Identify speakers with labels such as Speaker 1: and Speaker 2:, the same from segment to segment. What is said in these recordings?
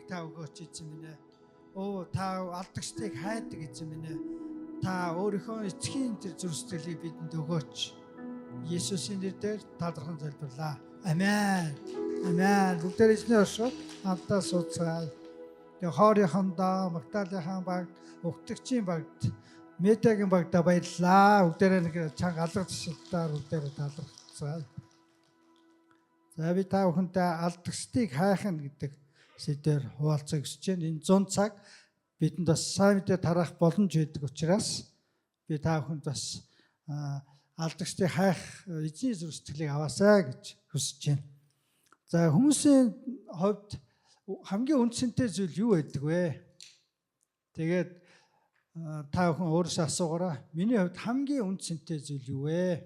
Speaker 1: та өгөөч эзэн минь ээ. Та алдагчдыг хайдаг эзэн минь ээ. Та өөрийнхөө эцгийн тэр зүрх сэтгэлийг бидэнд өгөөч. Есүсийн нэрээр талархан залбирлаа. Амен. Амен. Бүгдээр эзний оршууд хамтдаа сууцгаая. Тэгээ хоорийнхондоо Магдалины багт, Угтагчийн багт, Медагийн багтаа баярлалаа. Бүгдээрээ нэг чанга алга тушаалтаар бүгдээрээ талархацгаая. За би та бүхэнтэй алдагчдыг хайхна гэдэг сэдвээр хуваалцах гэж байна. Энэ 100 цаг бидэнд бас сайн мэдээ тарах боломж өгдөг учраас би та бүхэнд бас алдагчдыг хайх эзний зүрх сэтгэлийг аваасаа гэж хүсэж байна. За хүмүүсийн хувьд хамгийн үндсэнтэй зүйл юу байдаг вэ? Тэгээд та бүхэн өөрөөсөө асуугаараа. Миний хувьд хамгийн үндсэнтэй зүйл юу вэ?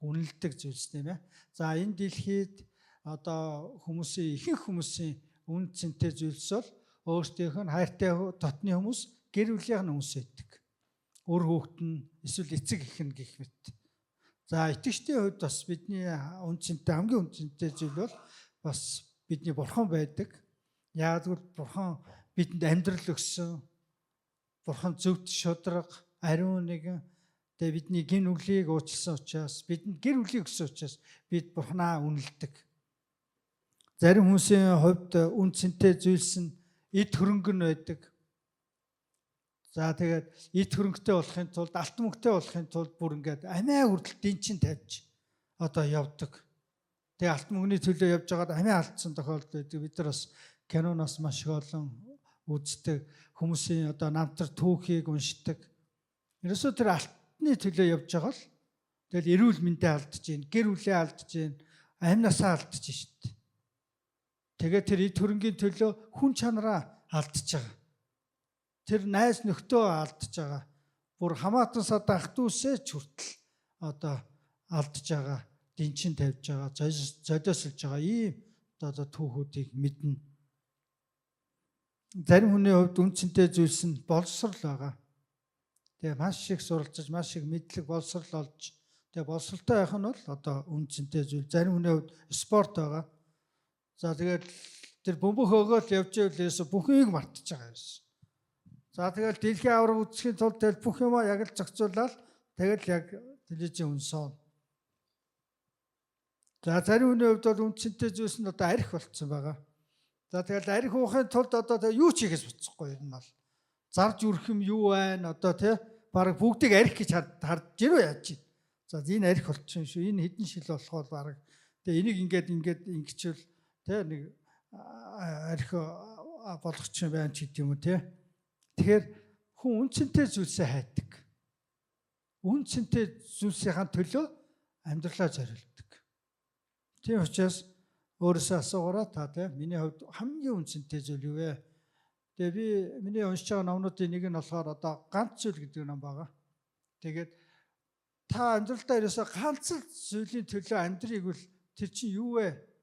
Speaker 1: Үнэлдэг зүйлс нэмэ. За энэ дэлхийд одоо ихэнх хүмүүсийн үндсэнтэй зүйлс бол өөрсдийнх нь хайртай дотны хүмүүс, гэр бүлийн хүмүүс байдаг. Өр хүүхэд нь эсвэл эцэг эх нь гэх мэт. За итгэжтийн хувьд бас бидний хамгийн үндсэнтэй зүйл бол бас бидний бурхан байдаг. Яг л бурхан бидэнд амьдрал өгсөн. Бурхан зөвхт шударга, ариун нэгэн. Тэгээ бидний гин нүглийг уучлсан учраас, бидэнд гэр бүлийг өгсөн учраас бид бурханаа үнэлдэг. Зарим хүмүүсийн хувьд үндсэнтэй зүйлс нь эд хөрөнгө нь байдаг. За тэгээд эд хөрөнгөтэй болохын тулд, алт мөнгөтэй болохын тулд бүр ингээд амиа хүртэл дэнчин тавьж одоо явдаг. Тэгээ алт мөнгөний төлөө явж байгаад амиа алдсан тохиолдол байдаг. Бид нар бас киноноос маш их олон үздэг. Хүмүүсийн одоо намтар түүхийг уншдаг. Ерөөсөө тэр алтны төлөө явж байгаа л тэгэл эрүүл мэндээ алдаж гин, гэр бүлээ алдаж гин, амнасаа алдаж шít. Тэгээд тэр эд хөрөнгийн төлөө хүн чанараа алдаж байгаа. Тэр найз нөхдөө алдаж байгаа. Бүр хамаатан садан ах дүүсээ ч хүртэл одоо алдаж байгаа, дэнчин тавьж байгаа, золиослж байгаа ийм одоо түүхүүдийг мэднэ. Зарим хүний хувьд үндсэнтэй зүйлс нь боловсрол байгаа. Тэгээ маш их суралцаж, маш их мэдлэг боловсрол олж, тэгээ боловсролтой байх нь бол одоо үндсэнтэй зүйл. Зарим хүний хувьд спорт байгаа. За тэгээд тэр бөмбөг өгөөл явж ийлээс бүхнийг мартаж байгаа юм. За тэгэл дэлхийн авраг үзэхийн тулд тэгэл бүх юмаа яг л зохицуулаад тэгэл яг телевизийн үнсэн. За зарим хүний хувьд бол үндсэнтэй зүйлс нь одоо арх болцсон байгаа. За тэгэл арх уухын тулд одоо юу ч хийхээс буцахгүй юм бол зарж үрэх юм юу байна одоо тий баг бүгдийг арх гэж хардж ирөө яаж чинь. За энэ арх болчихсон шүү. Энэ хэдэн шил болохоо баг. Тэгээ энийг ингээд ингэчвэл тий нэг арх болгоч юм байна ч гэдэг юм уу тий. Тэгэхээр хүн үндсэнтэй зүйлсээ хайдаг. Үндсэнтэй зүйлсийн төлөө амьдралаа зориулдаг. Тийм учраас өөрөөсөө асуугаараа та тий миний хувьд хамгийн үндсэнтэй зүйл юу вэ? Тэгээ миний уншиж байгаа номнуудын нэг нь болохоор одоо ганц зүйл гэдэг ном байгаа. Тэгээд та амьдралдаа ерөөсөө ганц зүйлийн төлөө амьдрыг бол тэр чинь юу вэ?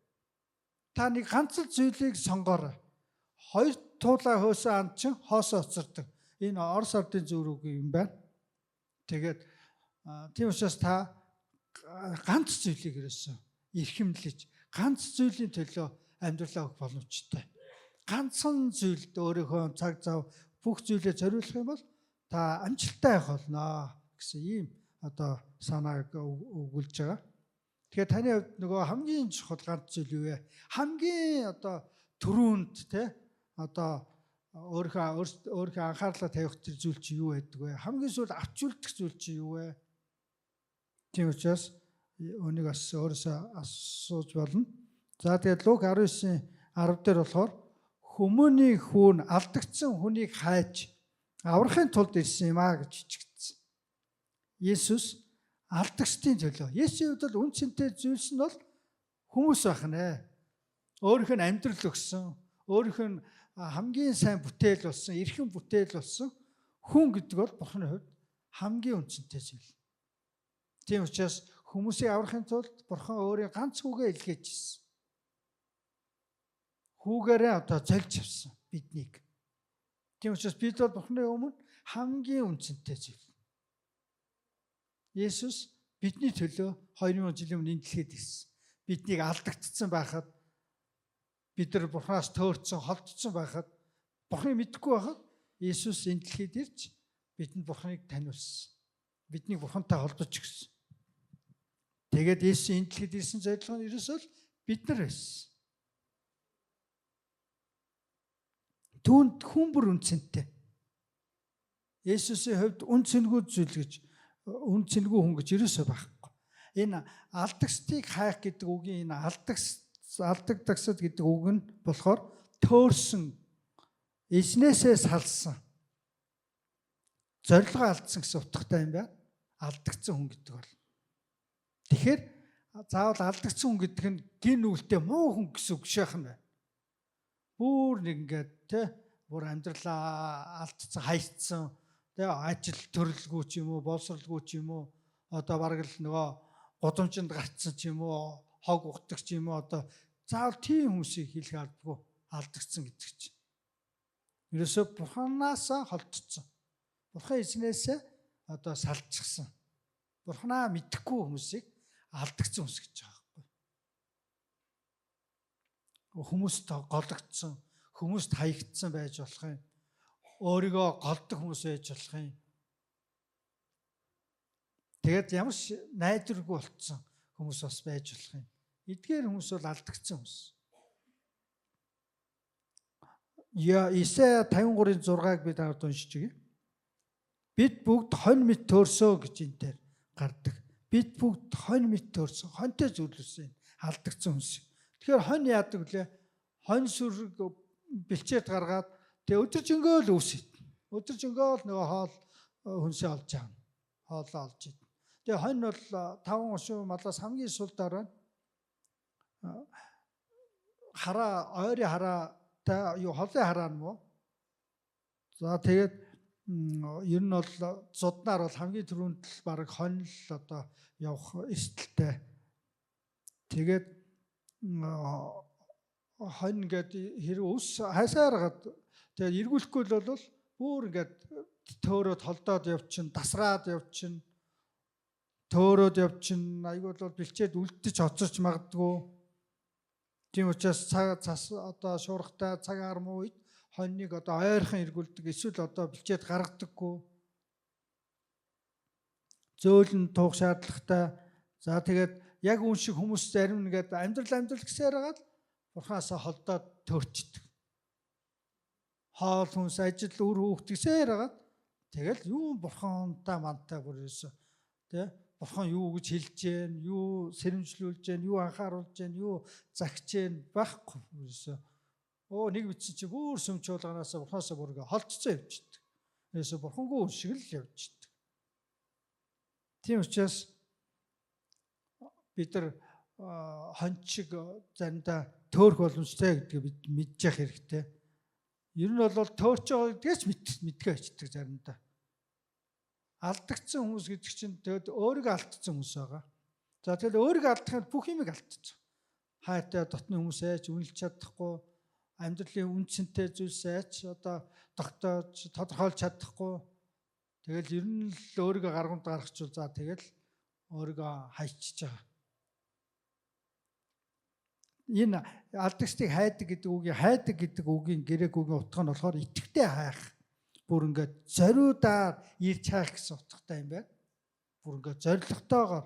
Speaker 1: Та нэг ганц зүйлийг сонгоорой. Хоёр туулаа хөөсөн анд чинь хоосоо оцордог. Энэ Орос ардын зөв үг юм байна. Тэгээд тийм учраас та ганц зүйлийг ерөөсөө эрхэмлэж ганц зүйлийн төлөө амьдралаа өгөх боломжтой. Ганцхан зүйлд өөрийнхөө цаг зав бүх зүйлээ зориулах юм бол та амжилттай байх болно гэсэн ийм одоо санааг өгүүлж байгаа. Тэгэхээр таны хувьд нөгөө хамгийн чухал ганц зүйл юу вэ? Хамгийн одоо түрүүнд те одоо өөрийнхөө анхаарлаа тавих тэр зүйл чи юу байдаг вэ? Хамгийн сүүл авч үлдэх зүйл чи юу вэ? Тийм учраас өнийг бас өөрөөсөө асууж болно. За тэгээд Лук 19:10 дээр болохоор хүмүүний хүүн алдагдсан хүнийг хайж аврахын тулд ирсэн юм а гэж бичигдсэн. Есүс алдагчдын төлөө. Есүсийн хувьд бол үндсэнтэй зүйлс нь бол хүмүүс байх нэ. Өөрийнх нь амьдрал өгсөн, өөрийнх нь хамгийн сайн бүтээл болсон, эрхэм бүтээл болсон хүн гэдэг бол Бурханы хувьд хамгийн үндсэнтэй зүйл. Тийм учраас хүмүүсийг аврахын тулд Бурхан өөрийн ганц хүүгээ илгээжсэн. Хүүгээрээ одоо зольж авсан биднийг. Тийм учраас бид бол Бурханы өмнө хамгийн үндсэнтэй зүйл. Есүс бидний төлөө 2000 жилийн өмнө энэ дэлхийд ирсэн. Биднийг алдагдсан байхад бид нар Бурханаас төөрцөн холдсон байхад Бурханыг мэдэхгүй байхад Иесус энэ дэлхийд ирж бидэнд Бурханыг таниулсан. Биднийг Бурхантай холдож өгсөн. Тэгээд Иесус энэ дэлхийд ирсэн зорилго нь ерөөсөө бид нар байсан. Түүнд хүн бүр үнцэнтэй. Иесусийн хувьд үнцэнгүй зүйл гэж үнцэнгүй хүн гэж ерөөсөө байхгүй. Энэ алдагсдыг хайх гэдэг үгийн энэ алдагдагсад гэдэг үг нь болохоор төөрсөн, эзнээсээ салсан, зорилгоо алдсан гэсэн утгатай юм байна. Алдагдсан хүн гэдэг бол. Тэгэхээр заавал алдагдсан хүн гэдэг нь гин үлдээ муу хүн гэсэн үг шахах нь байна. Бүр нэг ингээд бүр амьдралаа алдсан, хайцсан, ажил төрөлгүй ч юм уу, боловсралгүй ч юм уу, одоо бараг л нөгөө годомжинд гарцсан ч юм уу, хог ухдаг ч юм уу, одоо заавал тийм хүмүүсийг хэлэх албагүй алдагдсан гэдэг чинь. Ерөөсөө Бурханаасаа холдсон. Бурхан эзнээсээ одоо салчихсан. Бурханаа мэдхгүй хүмүүсийг алдагдсан хүмүүс гэж байгаа байхгүй. Хүмүүст голөгдсон, хүмүүст хаягдсан байж болох юм. Өөрийгөө голдог хүмүүс байж болох юм. Тэгээд ямар ч найдваргүй болцсон хүмүүс бас байж болох юм. Эдгээр хүмүүс бол алдагдсан хүмүүс. Исая 53:6-ыг бид аваад уншиж өгье. Бид бүгд хонь мэт төрсөө гэж энэ дээр гардаг. Бид бүгд хонь мэт төрсөн, хоньтой зүйлсэн алдагдсан хүмүүс. Тэгэхээр хонь яадаг вүлээ? Хонь сүрэг бэлчээд гаргаад тэгээ өдөржингөө л үүсэт. Өдөржингөө л нөгөө хоол хүнсээ олж аав. Хоолоо олж ид. Тэгээ хонь бол 5 ушуу малаас хамгийн сул дараа хараа, ойрын хараатай юу холын хараа нь мó. За тэгээд ер нь бол зуднаар бол хамгийн түрүүнд л баг хонь л одоо явах эрсдэлтэй. Тэгээд хонь гэдэг хэрэг ус хайсааргаад тэгээд эргүүлэхгүй л бол бүр ингээд төөрөөд холдоод явчин, тасраад явчин, төөрөөд явчин, айгүй бол бэлчээд үлдэж оцорч магадгүй. Тийм учраас цас одоо шуургатай цаг армуу үед хоньныг одоо ойрхон эргүүлдэг, эсвэл одоо бэлчээд гаргадаггүй. Зөөлөн туух шаардлагатай. За тэгээд яг үн шиг хүмүүс зарим нэгэд амьдрал гэсээр хагаад Бурханаасаа холдоод төрчдөг. Хоол хүнс, ажил, үр хүүхд гэсээр хагаад тэгэл юу Бурхантай мантай бүр ерөөсөө тий Бурхан юу гэж хэлж гэн, юу сэрэмжлүүлж гэн, юу анхааруулж гэн, юу загч гэн байхгүй ерөөсөө. Нэг бичсэн чи бүр сүм чуулганаасаа Бурханаасаа бүргээ холдцоо явчихдаг. Ерөөсөө Бурхангүй үн шиг л явчихдаг. Тийм учраас бид нар хончиг заримдаа төөрх боломжтой гэдгийг бид мэдж явах хэрэгтэй. Ер нь бол төөрч байгаа гэдгээс мэдгээ очдаг заримдаа. Алдагдсан хүмүүс гэдэг чинь тэгээд өөрийгөө алдсан хүмүүс байгаа. За тэгэл өөрийгөө алдахад бүх юмыг алдчихсан. Хайтай дотны хүмүүс айж үнэлж чадахгүй, амьдралын үнцэнтэй зүйлс айж одоо тогтоож тодорхойлж чадахгүй. Тэгэл ер нь л өөрийгөө гаргамд гаргачихвал за тэгэл өөрийгөө хайчиж байгаа. Энэ алдагчдыг хайдаг гэдэг үгийн грек үгийн утга нь болохоор итгэвтэй хайх. Бүр ингээд зориудаар ирж хайх гэсэн утгатай юм байна. Бүр ингээд зоригтойгоор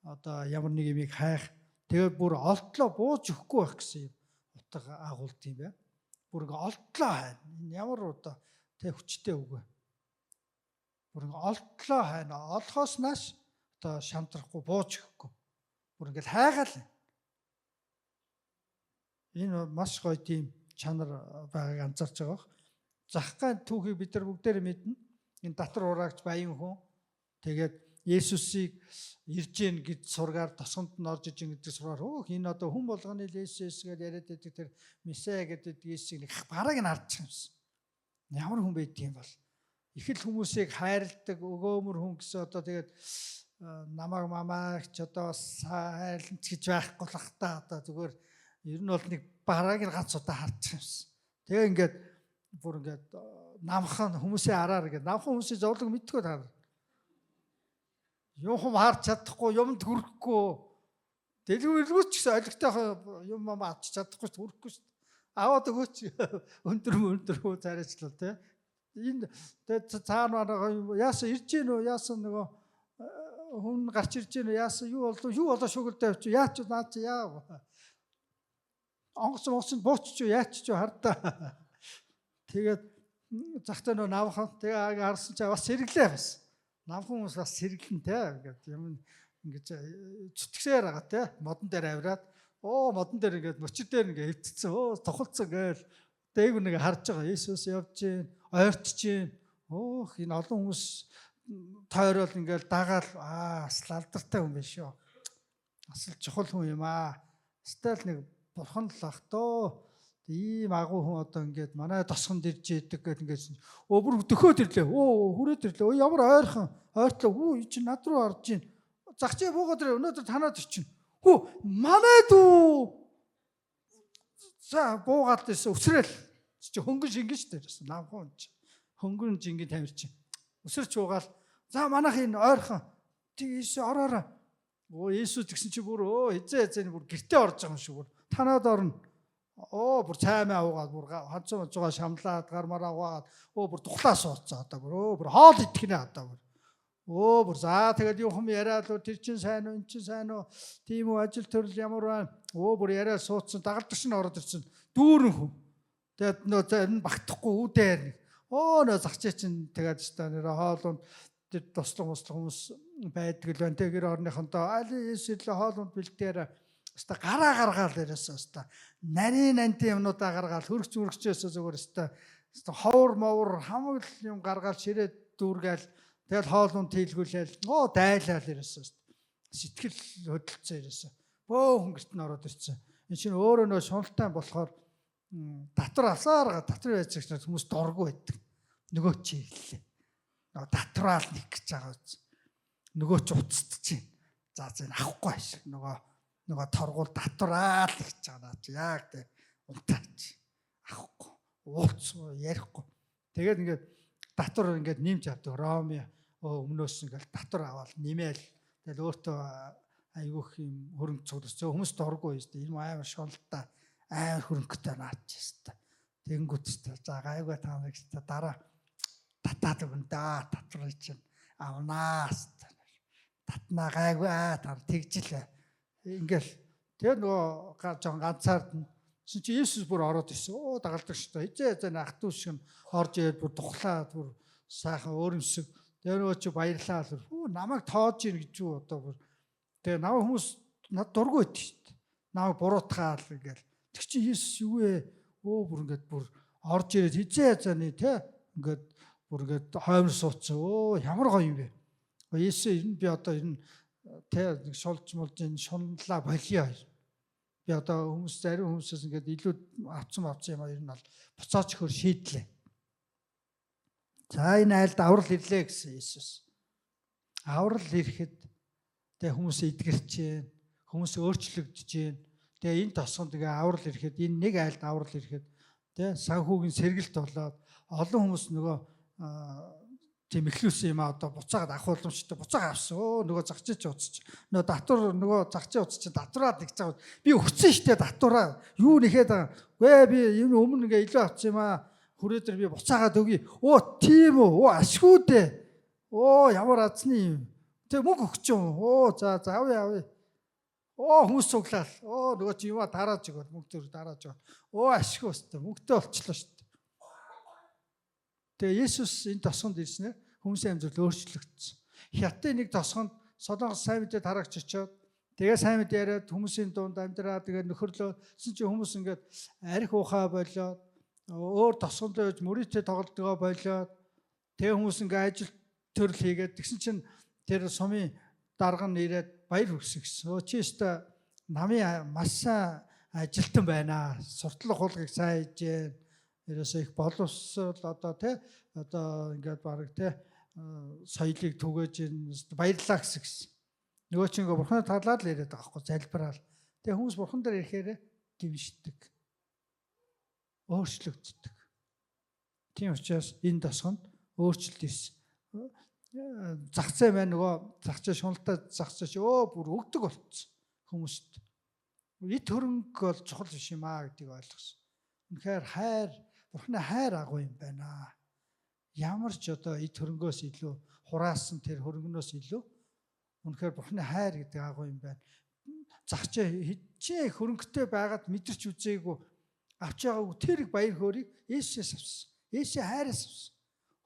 Speaker 1: одоо ямар нэг юмыг хайх. Тэгээд бүр олтлоо бууж өгөхгүй байх гэсэн юм утга агуулт юм байна. Бүр ингээд олтлоо хайна. Энэ ямар одоо тэг хүчтэй үг вэ? Бүр ингээд олтлоо хайна. Олохоос нааш одоо шамтрахгүй бууж өгөхгүй. Бүр ингээд хайгаал. Энэ маш гоё тийм чанар байгааг анзаарч байгаа. Захгай түүхийг бид нар бүгдээр мэднэ. Энэ татар ураагч баян хүн. Тэгээд Есүсийг ирж гин гэж сургаар тосгонд нь орж ижин гэдэг сургаар энэ одоо хүн болгоны Есүс гэж яриад байдаг тэр Месиа гэдэг Есүсийг бараг нь харж юмсан. Ямар хүн байдгийг бол их л хүмүүсийг хайрладаг өгөөмөр хүн гэсэн одоо тэгээд намайг мамаагч одоо хайрланч гэж байхгүй л ах та одоо зүгээр ер нь бол нэг бараг нь ганц удаа харж юмсан. Тэгээ ингээд бүр ингээд намхан хүмүүсийн араар ингээд намхан хүмүүсийн зовлог мэдгүй таар. Юм харж чадахгүй, юмд хүрэхгүй. Дэлгүүргүй ч гэсэн олигтой юм авч чадахгүй ч хүрэхгүй шүү дээ. аваад өгөөч. Өндөр царайчлал тий. Энэ цаана яасан ирж гин үү? Яасан нөгөө хүн гарч ирж гин үү? Яасан юу болоо шүгэлдэй авч яач наад чи яа. Онгоц буучч яач ч хардаа. Тэгээд захтай нөө навхан тэгээ харсан чи бас сэргэлээ бас. Навхан хүмүүс бас сэргэлэн те ингээд юм ингэж зүтгэсээр байгаа те. Модон дээр авираад модон дээр ингээд мөчр дээр ингээд хөвтцсэн. Тохолцсон гээл дээгүр нэг харж байгаа. Иесус явж гин, ойртож гин. Энэ олон хүмүүс тойрол ингээд дагаал асал алдартай хүн биш шүү. Асал чухал хүн юм аа. Стал нэг бурхан л ах тоо. Ийм агуу хүн одоо ингээд манай тосгонд ирж идэг гэдэг ингээд бүр дөхөөд ирлээ. Хүрээд ирлээ. Ямар ойрхон ойртлоо. Чи над руу орж гин. Загчаа буугаад ирээ. Өнөөдөр танаад ирчин. Манай дүү. За буугаад ирсэн. Өсрэл. Чи хөнгөн шингэн шүү дээ. Намхан чи. Хөнгөн шингэн тамирчин. Өсөрч уугаал. За манайх энэ ойрхон. Тийш ороорой. Иесус гэсэн чи бүр хизээ бүр гэртээ орж байгаа юм шиг бүр. Танаад орно. Бүр цаймаа уугаад бүр ханцуу шамлаад гармараа уугаад бүр тухлаа сууцсан одоо бүр хоол идэхнэ одоо бүр за тэгээд юу хүм яриад тэр чин сайн уу эн чин сайн уу тийм үү ажил төрөл ямар байна бүр яриад суудсан дагалдагч нь ороод ирсэн дүүрэн хүн тэгээд нөө энэ багтахгүй үүдээр нөө загчаа чин тэгээд өстой нэр хоолунд тэр туслан хүмүүс байдаг л байна тэр орныхондоо али Иесэл хоолунд бэлдээр өстой гараа гаргаал дээрээс өстой нарийн анти юмнуудаа гаргаал хөргчөөсөө зүгээр өстой ховор мовор хамаг юм гаргаал ширээд дүүргээл тэгэл хоолунд тийлгүүлээл дайлал дээрээс өстой сэтгэл хөдлөлцөө ирээсээ бөө хөнгөрт нь ороод ирсэн энэ чинь өөрөө нөө шуналтай болохоор татвар асаар татвар байж гэж хүмүүс дургу байдаг нөгөө чи хэллээ татвараал нэг гэж байгаа үз нөгөө ч уцтж чинь за энэ авахгүй ашиг нөгөө торгуул татвараал гэж байгаа чи яг тэг унтаач авахгүй ууц ярихгүй тэгээд ингээд татвар ингээд нэмж авдаг Роми өмнөөс ингээд татвар аваад нэмээл тэгэл өөртөө айгүйх юм хөрөнгө цугласч хүмүүс дурггүй юм энэ амар шуналтаа амар хөрөнгөтэй наач юмста тэнгүүт за гайгүй та нар гэж дараа татаад өгнө да татвар чинь авнаас татнаа гайгүй та тэгжлээ ингээл тэр нөгөө жоон ганцаард нь чи Иесус бүр ороод ирсэн дагалдагчтай хизээ ах トゥ шиг нь орж ирээд бүр тухлаад бүр сайхан өөрөмсөг тэр нөгөө чи баярлаа намайг тоож ийн гэж юу одоо бүр тэгээ нав хүмүүс над дургүй байд шүү дээ намайг буруутгаал ингээл тэг чи Иесус юу вэ бүр ингээд бүр орж ирээд хизээ заны те ингээд бүр ингээд хоймор суудсан ямар гоё юм бэ Иесус энэ би одоо энэ тэ шулж мулж энэ шунлаа болио би одоо хүмүүс зарим хүмүүсээс ингээд илүү авцсан юм ер нь бол буцаач хөр шийдлээ за энэ айлд аврал ирлээ гэсэн Иесус аврал ирэхэд тэ хүмүүс эдгэрч जैन хүмүүс өөрчлөгдөж जैन тэгээ энэ тосгонд тэгээ аврал ирэхэд энэ нэг айлд аврал ирэхэд тэ санхүүгийн сэргэлт болоод олон хүмүүс нөгөө тийм ихлүүлсэн юм одоо буцаагаад авах боломжтой буцаага авсан нөгөө загчиж уцчих нөгөө татвар нөгөө загчиж уцчих татвараад нэгж байгаа би өгсөн штэ татвараа юу нэхэд байгаа би энэ өмнө ингээ илүү авчих юм аа хүрээдэр би буцаагаад өгье тийм үү ашгүй дээ ямар азны юм тэг мөнгө өгч юм за авъя хүмүүс цуглаал нөгөө чи юма дарааж өгöd мөнгө төр дарааж өгöd ашгүй өстэй мөнгөтэй болчихлоо штэ тэгээ Иесус энэ тосгонд ирснээр хүмүүсийн амьдрал өөрчлөгдсөн. Хятадын нэг тосгонд Солонгос сайн мэдээ тарагч очоод тэгээ сайн мэдээ яриад хүмүүсийн дунд амьдраа тэгээ нөхөрлөөсөн чинь хүмүүс ингээд арх ухаа болоод өөр тосгонд байж мөрөдтэй тоглодгоо болоод тэгээ хүмүүс ингээд ажил төрөл хийгээд тэгсэн чинь тэр сумын дарга нь ирээд баяр хүргэсэн гэсэн. Чи өстө намын маш сайн ажилтан байна. Суртлах хулгыг сайн хийж гэн. Ерөөсөө их боловсрол одоо ингээд баг соёлыг түгээж баярлалаа гэсэн. Нөгөө чинь бурхны талаар л яриад байгаа байхгүй залбираал. Тэгээ хүмүүс бурхан дээр ирэхээр гимшдэг. Өөрчлөгддөг. Тийм учраас энэ тосгонд өөрчлөлт ирсэн. Загцаа маань нөгөө загцаа шуналтай загцаа чи бүр өгдөг болцсон хүмүүст. Эд хөрөнгө бол чухал биш юм аа гэдгийг ойлгосон. Үнэхээр хайр, Бурхны хайр агуу юм байна. Ямар ч одоо эд хөрөнгөөс илүү, хураасан тэр хөрөнгнөөс илүү үнэхээр Бурхны хайр гэдэг агуу юм байна. Загчаа хичээ хөрөнгөтэй байгаад мэдэрч үзээгүй авч байгаагүй тэр их баяр хөөргийг Есүсээс авсан. Есүсийн хайраас авсан.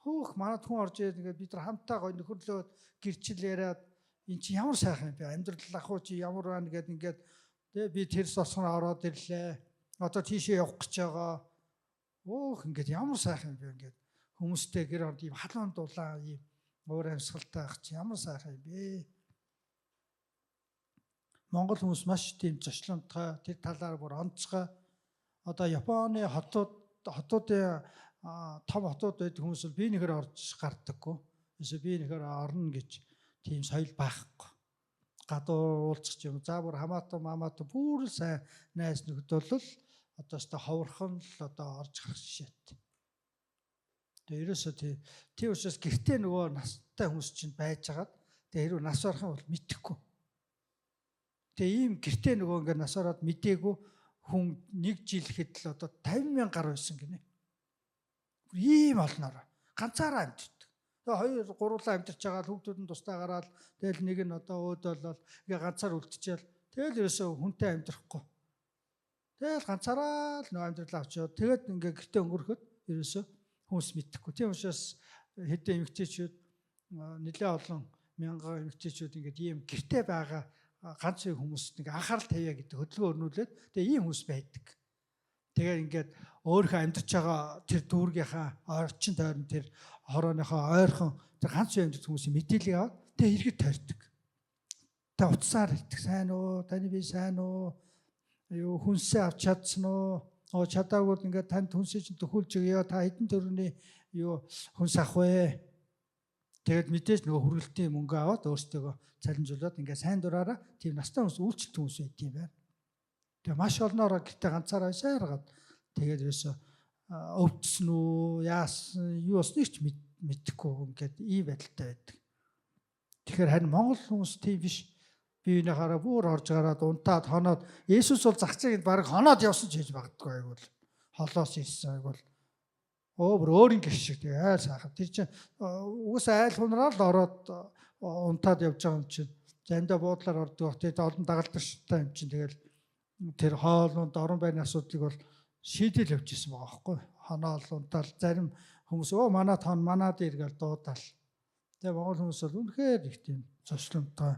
Speaker 1: Хөөх манад хүн орж ирээд ингээд бид нар хамтаа гоё нөхөрлөөд гэрчил яриад эн чи ямар сайхан юм бэ? Амьдрал ахуу чи ямар байна гэд ингээд тэгээ би тэрс осгоноо ороод ирлээ. Одоо тийшээ явах гэж байгаа. Өөх ингээд ямар сайхан юм бэ ингээд хүмүүстэй гэр орд ийм халуун дулаан ийм өөр амьсгалтай ах чи ямар сайхан юм бэ? Монгол хүмүүс маш тийм зочлонтой тэр талаар бүр онцгой. Одоо Японы хотуудын том хотууд байдаг хүмүүс бол биенийгээр орж гардаггүй. Эсвэл биенийгээр орно гэж тийм соёл байхгүй. Гадуур уулзах юм. За бүр хамаатан мамаатан бүр сайн найз нөхд бол одоо ч ховорхон л одоо орж гарах жишээтэй. Тэгээ ерөөсөө тийм учраас гэртээ нөгөө настай хүмүүс чинь байж хагаад тэгээ хэрвээ нас орох юм бол мэдэхгүй. Тэгээ ийм гэртээ нөгөө ингээд нас ороод мдээгүй хүн 1 жил ихэд л одоо 50,000 гаруй байсан гинэ. Ийм олноор ганцаараа амьддаг. Тэгээ 2 3 амьдарч байгаа хүүхдүүд нь тусдаа гараад тэгэл нэг нь одоо өөд болол ингээ ганцаар үлдчихэл тэгэл ерөөсөө хүнтэй амьдрахгүй. Тэгэл ганцаараа л нөө амьдрал авчаад тэгээд ингээ гэртээ өнгөрөхөд ерөөсөө хүмүүс мэдхгүй. Тийм учраас хэдэн эмэгтэйчүүд нэлээ олон мянган эмэгтэйчүүд ингээд ийм гэртээ байгаа ганц үе хүмүүст ингээ анхаарал тавья гэдэг хөдөлгөөн өрнүүлээд тэгээ ийм хүмүүс байдаг. Тэгээд ингээд өөрийнхөө амьдарч байгаа тэр дүүргийнхаа орчин тойрон тэр хорооныхоо ойрхон тэр ганц үе амьдарч хүмүүсийн мэдээллийг аваад тэгээ иргэд тойрдог. Тэ утсаар хэлдэг. Сайн уу? Таны би сайн уу? Юу хүнсээ авч чадсан уу? Чадаагүй ингээд танд хүнсээ чинь төхүүлж өгье. Та хэдэн төгрөгийн юу хүнс авах вэ? Тэгээд мэдээж нөгөө хүргэлтийн мөнгө аваад өөрсдөө цалинжуулаад ингээд сайн дураараа тийм настай хүмүүс үйлчлэлт хүмүүс байт юм байна. Тэгээ маш олноороо гэртээ ганцаараа сайргаад тэгээд ерөөсө өвдсөн үү, яасан, юу болсныг ч мэдэхгүй ингээд ийм байдалтай байдаг. Тэгэхээр харин монгол хүмүүс тийм биш. Биенийхаараа бүр орж гараад унтаад хоноод Есүс бол загцыг баг хоноод явсан ч хийж магадгүй айгуул. Холоос ирсэн айгуул. Өөр өөрийн гэр шиг тэгээ айл сайхан. Тэр чинь угсаа айл хунраа л ороод унтаад явж байгаа юм чинь. Зандаа буудлаар ордог. Тэгээд олон дагалдагчтай юм чинь тэгэл тэр хоолунд орон байрны асуудлыг бол шийдэл явж исэн байгаа байхгүй. Хоноол унтаал зарим хүмүүс манад хон манад иргээл дуудаал. Тэгээ монгол хүмүүс бол үнэхээр их тийм зочлонтой.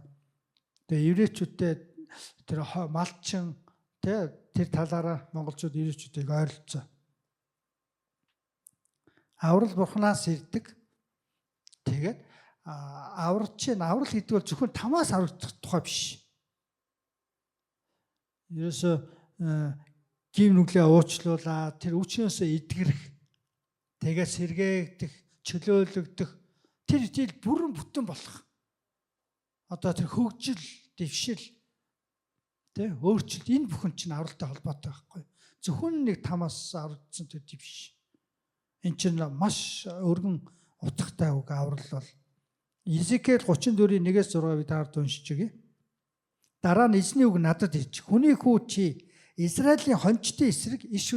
Speaker 1: Тэгээ еврейчүүдтэй тэр малчин тэр талаараа монголчууд еврейчүүдийг ойролцоо. Аврал Бурханаас ирдэг. Тэгээд аврал гэдэг бол зөвхөн тамаас аврагдах тухай биш. Ерөөсө гим нүглээ уучлуулаад тэр үчнөөсөө эдгэрэх, тэгээд сэргээгдэх, чөлөөлөгдөх тэр бүрэн бүтэн болох. Одоо тэр хөгжил, дэвшил, өөрчлөлт энэ бүхэн чинь авралтай холбоотой байхгүй. Зөвхөн нэг тамаас аврагдсан төд биш. Энд чинь маш өргөн утгатай үг аврал бол. Изекиэл 34:1-6 бид уншиж өгье. Дараа нь эзний үг надад ирж, хүний хүү чи Израилийн хончтын эсрэг иш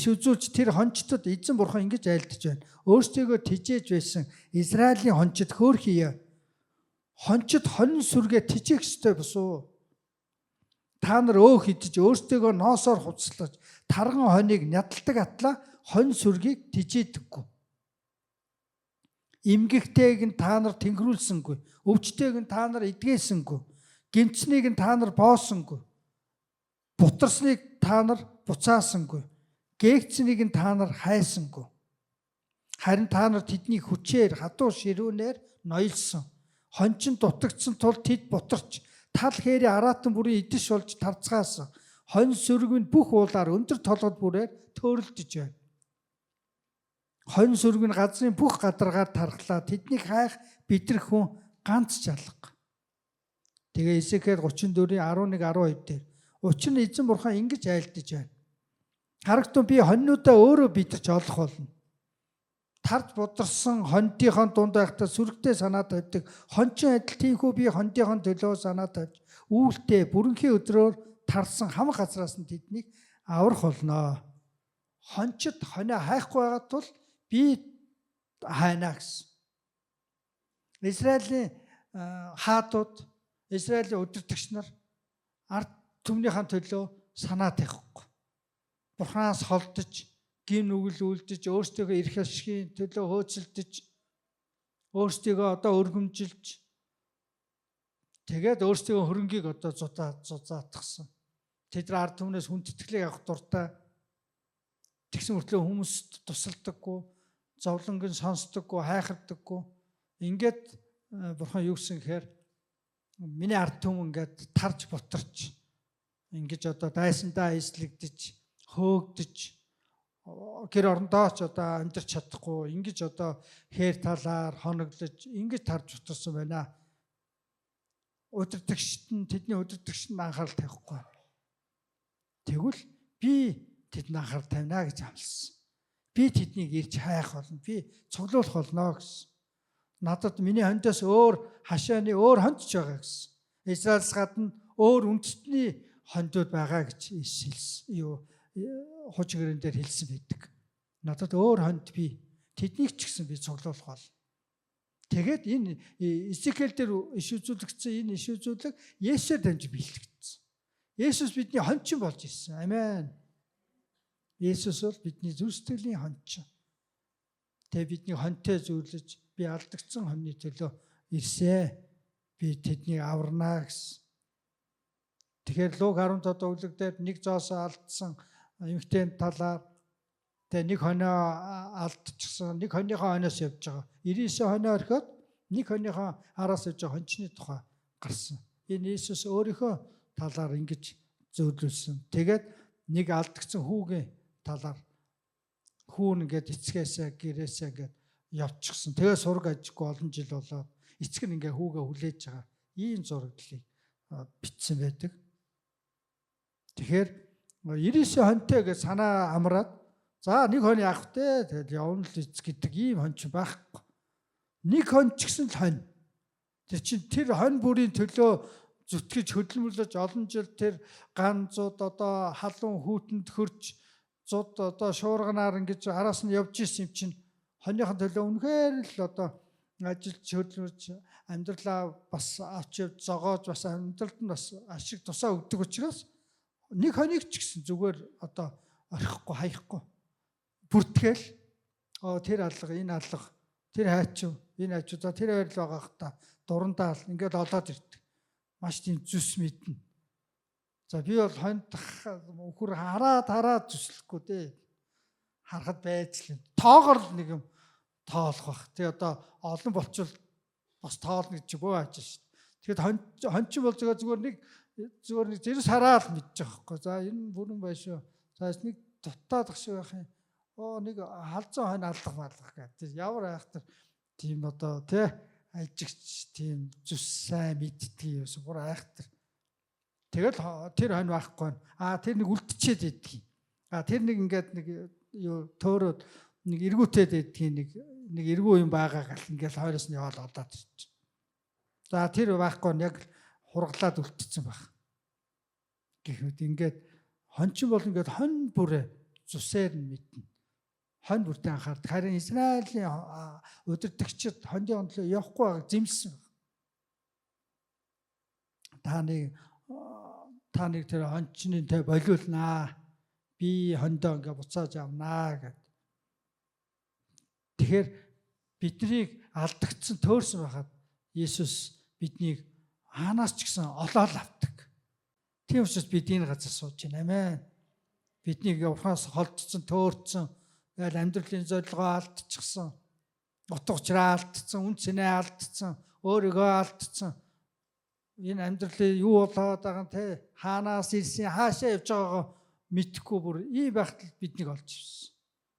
Speaker 1: үзүүлж тэр хончтод эзэн бурхан ингэж айлдаж байна. Өөрсдийгөө тижээж байсан Израилийн хончид хөөр хийе. Хончид хонин сүргээ тижээх ёстой босуу. Та нар өөх идэж өөрсдийгөө ноосоор хувцлаж тарган хоныг нядалдаг атлаа хонь сүргийг тижээдэггүй. Имгэгтэйг нь та нар тэнгэрүүлсэнгүй. Өвчтэйг нь та нар эдгээсэнгүй. Гэмцнийг нь та нар боосонгүй. Бутарсныг та нар буцаасангүй. Гээгцнийг нь та нар хайсангүй. Харин та нар тэдний хүчээр хатуу ширүүнээр ноёлсон. Хончин дутагдсан тул тэд бутарч тал хээрийн араатан бүрийн идэш болж тарцгаасан. Хонь сүрэг нь бүх уулаар өндөр толгод бүрээр төөрөлдөж байна. Хонь сүрэг нь газрын бүх гадаргаар тархлаа. Тэднийг хайх бидрэх хүн ганц жалга. Тэгээ Изекиэл 34:11-12 дээр учир нь эзэн бурхан ингэж айлдаж байна. Харагтун би хоньнуудаа өөрөө бидэрч олох болно. Тарж бударсан хондийнхоо дунд байхдаа сүрэгтэй санаа тавьдаг. Хончин адил тийхүү би хондийнхоо төлөө санаа тавьж үүлтэй бүрэнхий өдрөөр тарсан хамаг газраас нь тэднийг аврах болно. Хончид хонио хайхгүй байгаа тул би хайна гэсэн. Израилийн хаадууд, Израилийн удирдагч нар ард түмнийхэн төлөө санаа тавихгүй. Бурханаас холдож, гин үгэл үлдэж, өөрсдөө эрх ашигын төлөө хөөцөлдөж, өөрсдөө одоо өргөмжилж, тэгээд өөрсдөө хөрөнгийг одоо зузаатгсан. Тэд нар ард түмнээс хүндэтгэлийг авах дуртай. Тэгсэн мөртлөө хүмүүст тусалдаггүй, зовлонгийн сонсдоггүй, хайхардаггүй. Ингээд Бурхан юу гэсэн гэхээр миний ард түмэн ингээд тарж бутарч ингэж одоо дайсандаа эслэгдэж, хөөгдөж, гэр орондоо ч одоо амьдарч чадахгүй, ингэж одоо хээр талаар хоноглож, ингэж тарж бутарсан байна. Тэдний удирдагчд нь анхаарал тавихгүй. Тэгвэл би тэдний анхаарал тавина гэж амласан. Би тэднийг ирж хайх болно, би цуглуулах болно гэсэн. Надад миний хондоос өөр хашааны өөр хондч байгаа гэсэн. Израиль гадна өөр үндэстний хондууд байгаа гэж хэлсэн. Хужигэрэн дээр хэлсэн байдаг. Надад өөр хонд би. Тэднийг ч гэсэн би цуглуулах болно. Тэгээд энэ Изекиэл дээр иш үзүүлэгдсэн энэ иш үзүүлэг Есүсээр дамжиж бэлтгэгдсэн. Есүс бидний хончин болж ирсэн. Амен. Есүс бол бидний зүрх сэтгэлийн хончин. Тэгээ бидний хонтой зүйлж би алдагдсан хоньны төлөө ирсэ. Би тэднийг аварна гэсэн. Тэгэхээр Луг 17 өглөг дээр нэг зоосоо алдсан эмэгтэй талаар тэгээ нэг хонио алдчихсан, нэг хоньныхоо хойноос явж байгаа. 99 хонио орхиод нэг хоньныхоо араас явж байгаа хончны тухай гарсан. Энэ Иесус өөрийнхөө талаар ингэж зөвлөсөн. Тэгээд нэг алдагдсан хүүгийн талаар хүүн ингээд эцгээсээ гэрээсээ ингээд явчихсан. Тэгээ сураг ажиггүй олон жил болоод эцэг нь ингээ хүүгээ хүлээж байгаа. Ийм зураглалыг бичсэн байдаг. Тэгэхээр 99 хоньтой гэж санаа амраад за нэг хонь яах вэ? Тэгэл явна л эцэг гэдэг ийм хонь ч байхгүй. Нэг хонь ч гэсэн л хонь. Тэр хонь бүрийн төлөө зүтгэж хөдөлмөрлөж олон жил тэр ганцууд одоо халуун хүүтэнд хөрж зуд одоо шуурганаар ингэж араас нь явж исэн юм чинь хоньныхон төлөө үнэхээр л одоо ажиллаж хөдөлмөрж амьдралаа бас авч явж зогоож бас амьдралд нь бас ашиг тусаа өгдөг учраас нэг хоньыг ч гэсэн зүгээр одоо орхихгүй хаяхгүй бүртгэл тэр алга энэ алга тэр хайчив энэ хайчудаа тэр байр л байгаа хта дурандаа л ингээд олоод ирдэг. Маш тийм зүс мэднэ. За би бол хоньд өхөр хараад зүслэхгүй дээ. Харахад байж л тоогоор л нэг юм тоолох бах. Тэгээ одоо олон болчвол бас тоолно гэж бөө ааж шээ. Тэгэхэд хончин бол зүгээр нэг зэрэг сараал мэдчих واخхой. За энэ бүрэн байшаа. За нэг дутаадах шиг байх юм. Нэг халзан хонь алах малгах гэдэг. Ямар айхтар тийм одоо тий ажигч тийм зүс сайн мэддэг юм. Бүр айхтар. Тэгэл тэр хонь байхгүй. Тэр нэг үлдчихэд идэх юм. Тэр нэг ингээд нэг юу төөрөөд нэг эргүүтээд идэх нэг эргүү юм байгаа гал ингээд хойроос нь яваад олоод ирчих. За тэр байхгүй яг хурглаад үлдчихсэн баг. Гэхэд ингээд хончин бол ингээд хонь бүрээ зүсээр нь мэднэ. Хонь бүртээ анхаард. Харин Израилийн удирдагчид хоньны онцлог явахгүй байгааг зэмлсэн баг. Та нэг тэр хончны тэ болиулнаа. Би хондоо ингээд буцааж авнаа гэд. Тэгэхээр биднийг алдагдсан төөрсөн байхад Есүс биднийг хаанаас ч гэсэн олоод авдаг. Тийм учраас бид энэ газар сууж байна. Амен. Биднийг Бурханаас холдсон, төөрсөн, амьдралын зорилгоо алдчихсан, утга учраа алдчихсан, үн цэнээ алдчихсан, өөрийгөө алдчихсан. Энэ амьдралын юу болоод байгаа нь те хаанаас ирсэн, хаашаа явж байгаагаа мэдэхгүй бүр ийм байхад биднийг олж ирсэн.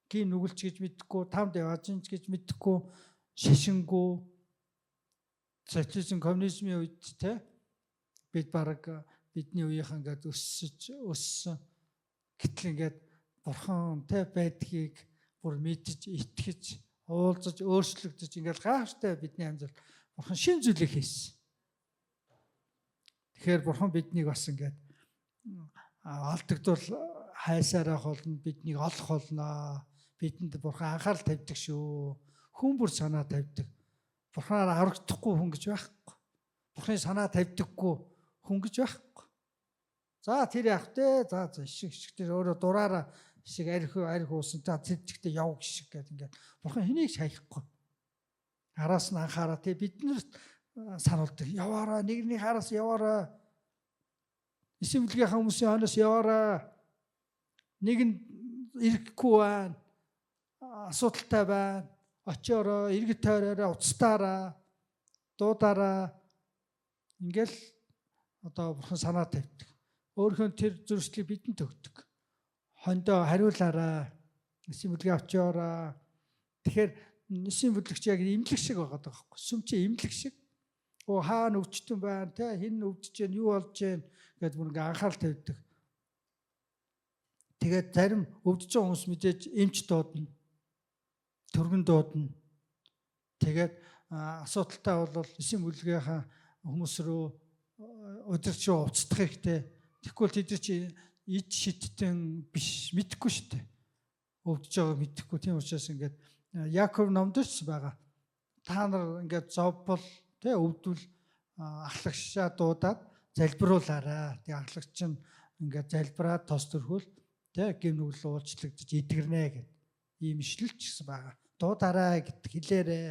Speaker 1: Гин нүгэлч гэж мэдэхгүй, тамд яваач гэж мэдэхгүй, шишингүй социализм коммунизмын үед те бид бараг бидний үеийнхэн ингээд өссөн. Гэтэл ингээд Бурхан те байдгийг бүр мэдж, итгэж, уулзаж, өөрчлөгдөж ингээд гайхалтай бидний амьдрал Бурхан шин зүйлийг хийсэн. Тэгэхээр Бурхан биднийг бас ингээд алдагдвал хайсарах болно, биднийг олох болно. Бидэнд бурхан анхаарал тавьдаг шүү. Хүн бүр санаа тавьдаг. Бурханаар аврагдахгүй хүн гэж байхгүй. Бурханы санаа тавьдаггүй хүн гэж байхгүй. За тэр явах те. За ишиг тэр өөрөө дураараа ишиг арх уусан. За зэвчгтээ яв гişиг гэдэг ингээд. Бурхан хэнийг шаяхгүй. Араас нь анхаараа те биднэрт сануулдаг. Яваараа нэгний хараас яваараа. Исэмлэгийнхаа хүмүүсийн хойноос яваараа. Нэг нь ирэхгүй байна. Асуудалтай байна. Очиороо, иргэд тойроороо, уцтаараа, дуудаараа ингээл одоо бурхан санаа тавьдаг. Өөрийнхөө тэр зөрчлийг бидэнд өгдөг. Хондоо хариулаараа, нисэн бүлгээ очиороо. Тэгэхээр нисэн бүлэгч яг имлэг шиг байгаа байхгүй. Сүмчээ имлэг шиг. Хаана өвчтөн байна, те хин өвдөж जैन, юу болж जैन гэдээ бүр ингээ анхаарал тавьдаг. Тэгээд зарим өвдөж байгаа хүмүүс мэдээж эмч дуудана. Төргөн дуудана. Тэгээд асуудалтай бол нисэн бүлгийнхаа хүмүүс рүү удирч руу уцдах хэрэгтэй. Тэгэхгүй тэд чи ид шидтэн биш мэдэхгүй шүү дээ. Өвдөж байгааг мэдэхгүй. Тийм учраас ингээд Яков номдос байгаа. Та нар ингээд зовбол тэ өвдвөл ахлагшаа дуудаад залбируулаарай. Тэгээ ахлагч нь ингээд залбираад тос төрхөл тэ гин нүгэл уулзлагдаж идэгэрнэ гэдэг ийм ишлэлч гэсэн байгаа. Дуудаарай гэд хэлээрээ.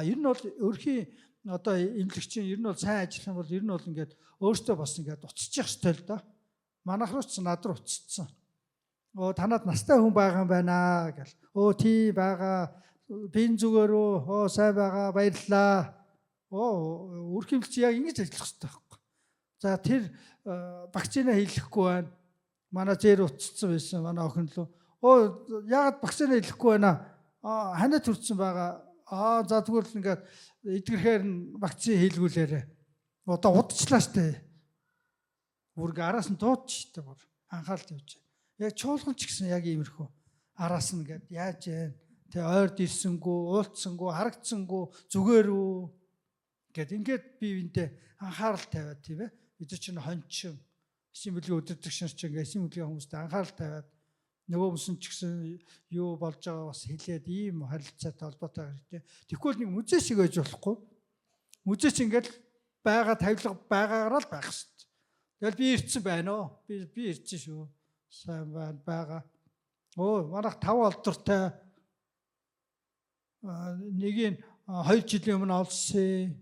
Speaker 1: Ер нь бол өрхийн одоо эмнэлэгчийн ер нь бол сайн ажиллах юм бол ер нь бол ингээд өөртөө бас ингээд уцчих ёстой л доо. Манайх руу ч над руу уццсан. Танад настай хүн байгаа юм байна гэл. Тий байгаа. Бин зүгээрөө сайн байгаа баярлалаа. Өрхөмлч яг ингэж ажиллах хэрэгтэй байхгүй. За тэр вакцина хийлгэхгүй байна. Манай зэр уццсан байсан манай охин лөө. Яагаад вакцина хийлгэхгүй байна? Ханаа төрсэн байгаа. За тэгвэл ингээд эдгэрхээр нь вакцин хийлгүүлээрэ. Одоо удчлаа штэ. Бүрг араас нь дуудчих штэ бүр. Анхаарал тавьж. Яг чуулган ч гэсэн яг иймэрхүү. Араас нь ингээд яаж вэ? Тэ ойрд ирсэнгүү, уулцсангүү, харагдсангүү, зүгээрүү гэд ингээд бивэндээ анхаарал тавиад тийм ээ. Бид чинь хончин нисэн бүлгийн өдөртөг шинж чинь ингээд нисэн бүлгийн хүмүүст анхаарал тавиад нөгөө хүмүүс ч гэсэн юу болж байгаа бас хэлээд ийм харилцаатай холбоотой хэрэгтэй. Тэгвэл нэг музей шиг байж болохгүй. Музей чинь ингээд байгаа тавилга байгаагаар л байх шүү. Тэгэл би ирсэн байна уу? Би ирсэн шүү. Сайн байгаа. Манайх 5 олдортой нэгийг 2 жилийн өмнө олсон.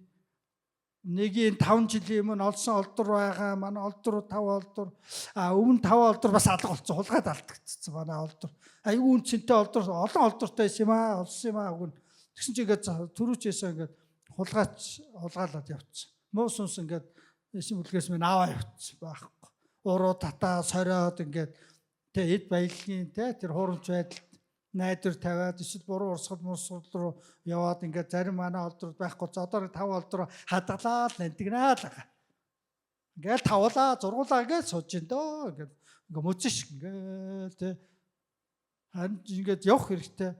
Speaker 1: Нэгийг 5 жилийн өмнө олсон олдор байгаа. Манай олдор 5 олдор. Өмнө 5 олдор бас алга болсон. Хулгайд алдагдчихсан манай олдор. Айгүй үнцэнтэй олдор, олон олдортой байсан юм аа, олсон юм аа. Тэгсэн чинь ингээд төрүүчээсээ ингээд хулгаалаад явцсан. Муу сүнс ингээд нисэн бүлгээс минь аваа явцсан байхгүй. Уруу татаа сориод ингээд тэ эд баялагын тэр хуурамч байдал найдвар тавиад эсвэл буруу урсгал руу яваад ингээд зарим манай олдрууд байхгүй. За одоо 5 олдроо хадгалаад нандинаа л байгаа. Ингээд тавлаа, зургуулаа гэж сууж ин дөө. Ингээд мөцөн шиг ингээд тэ харин ингээд явах хэрэгтэй.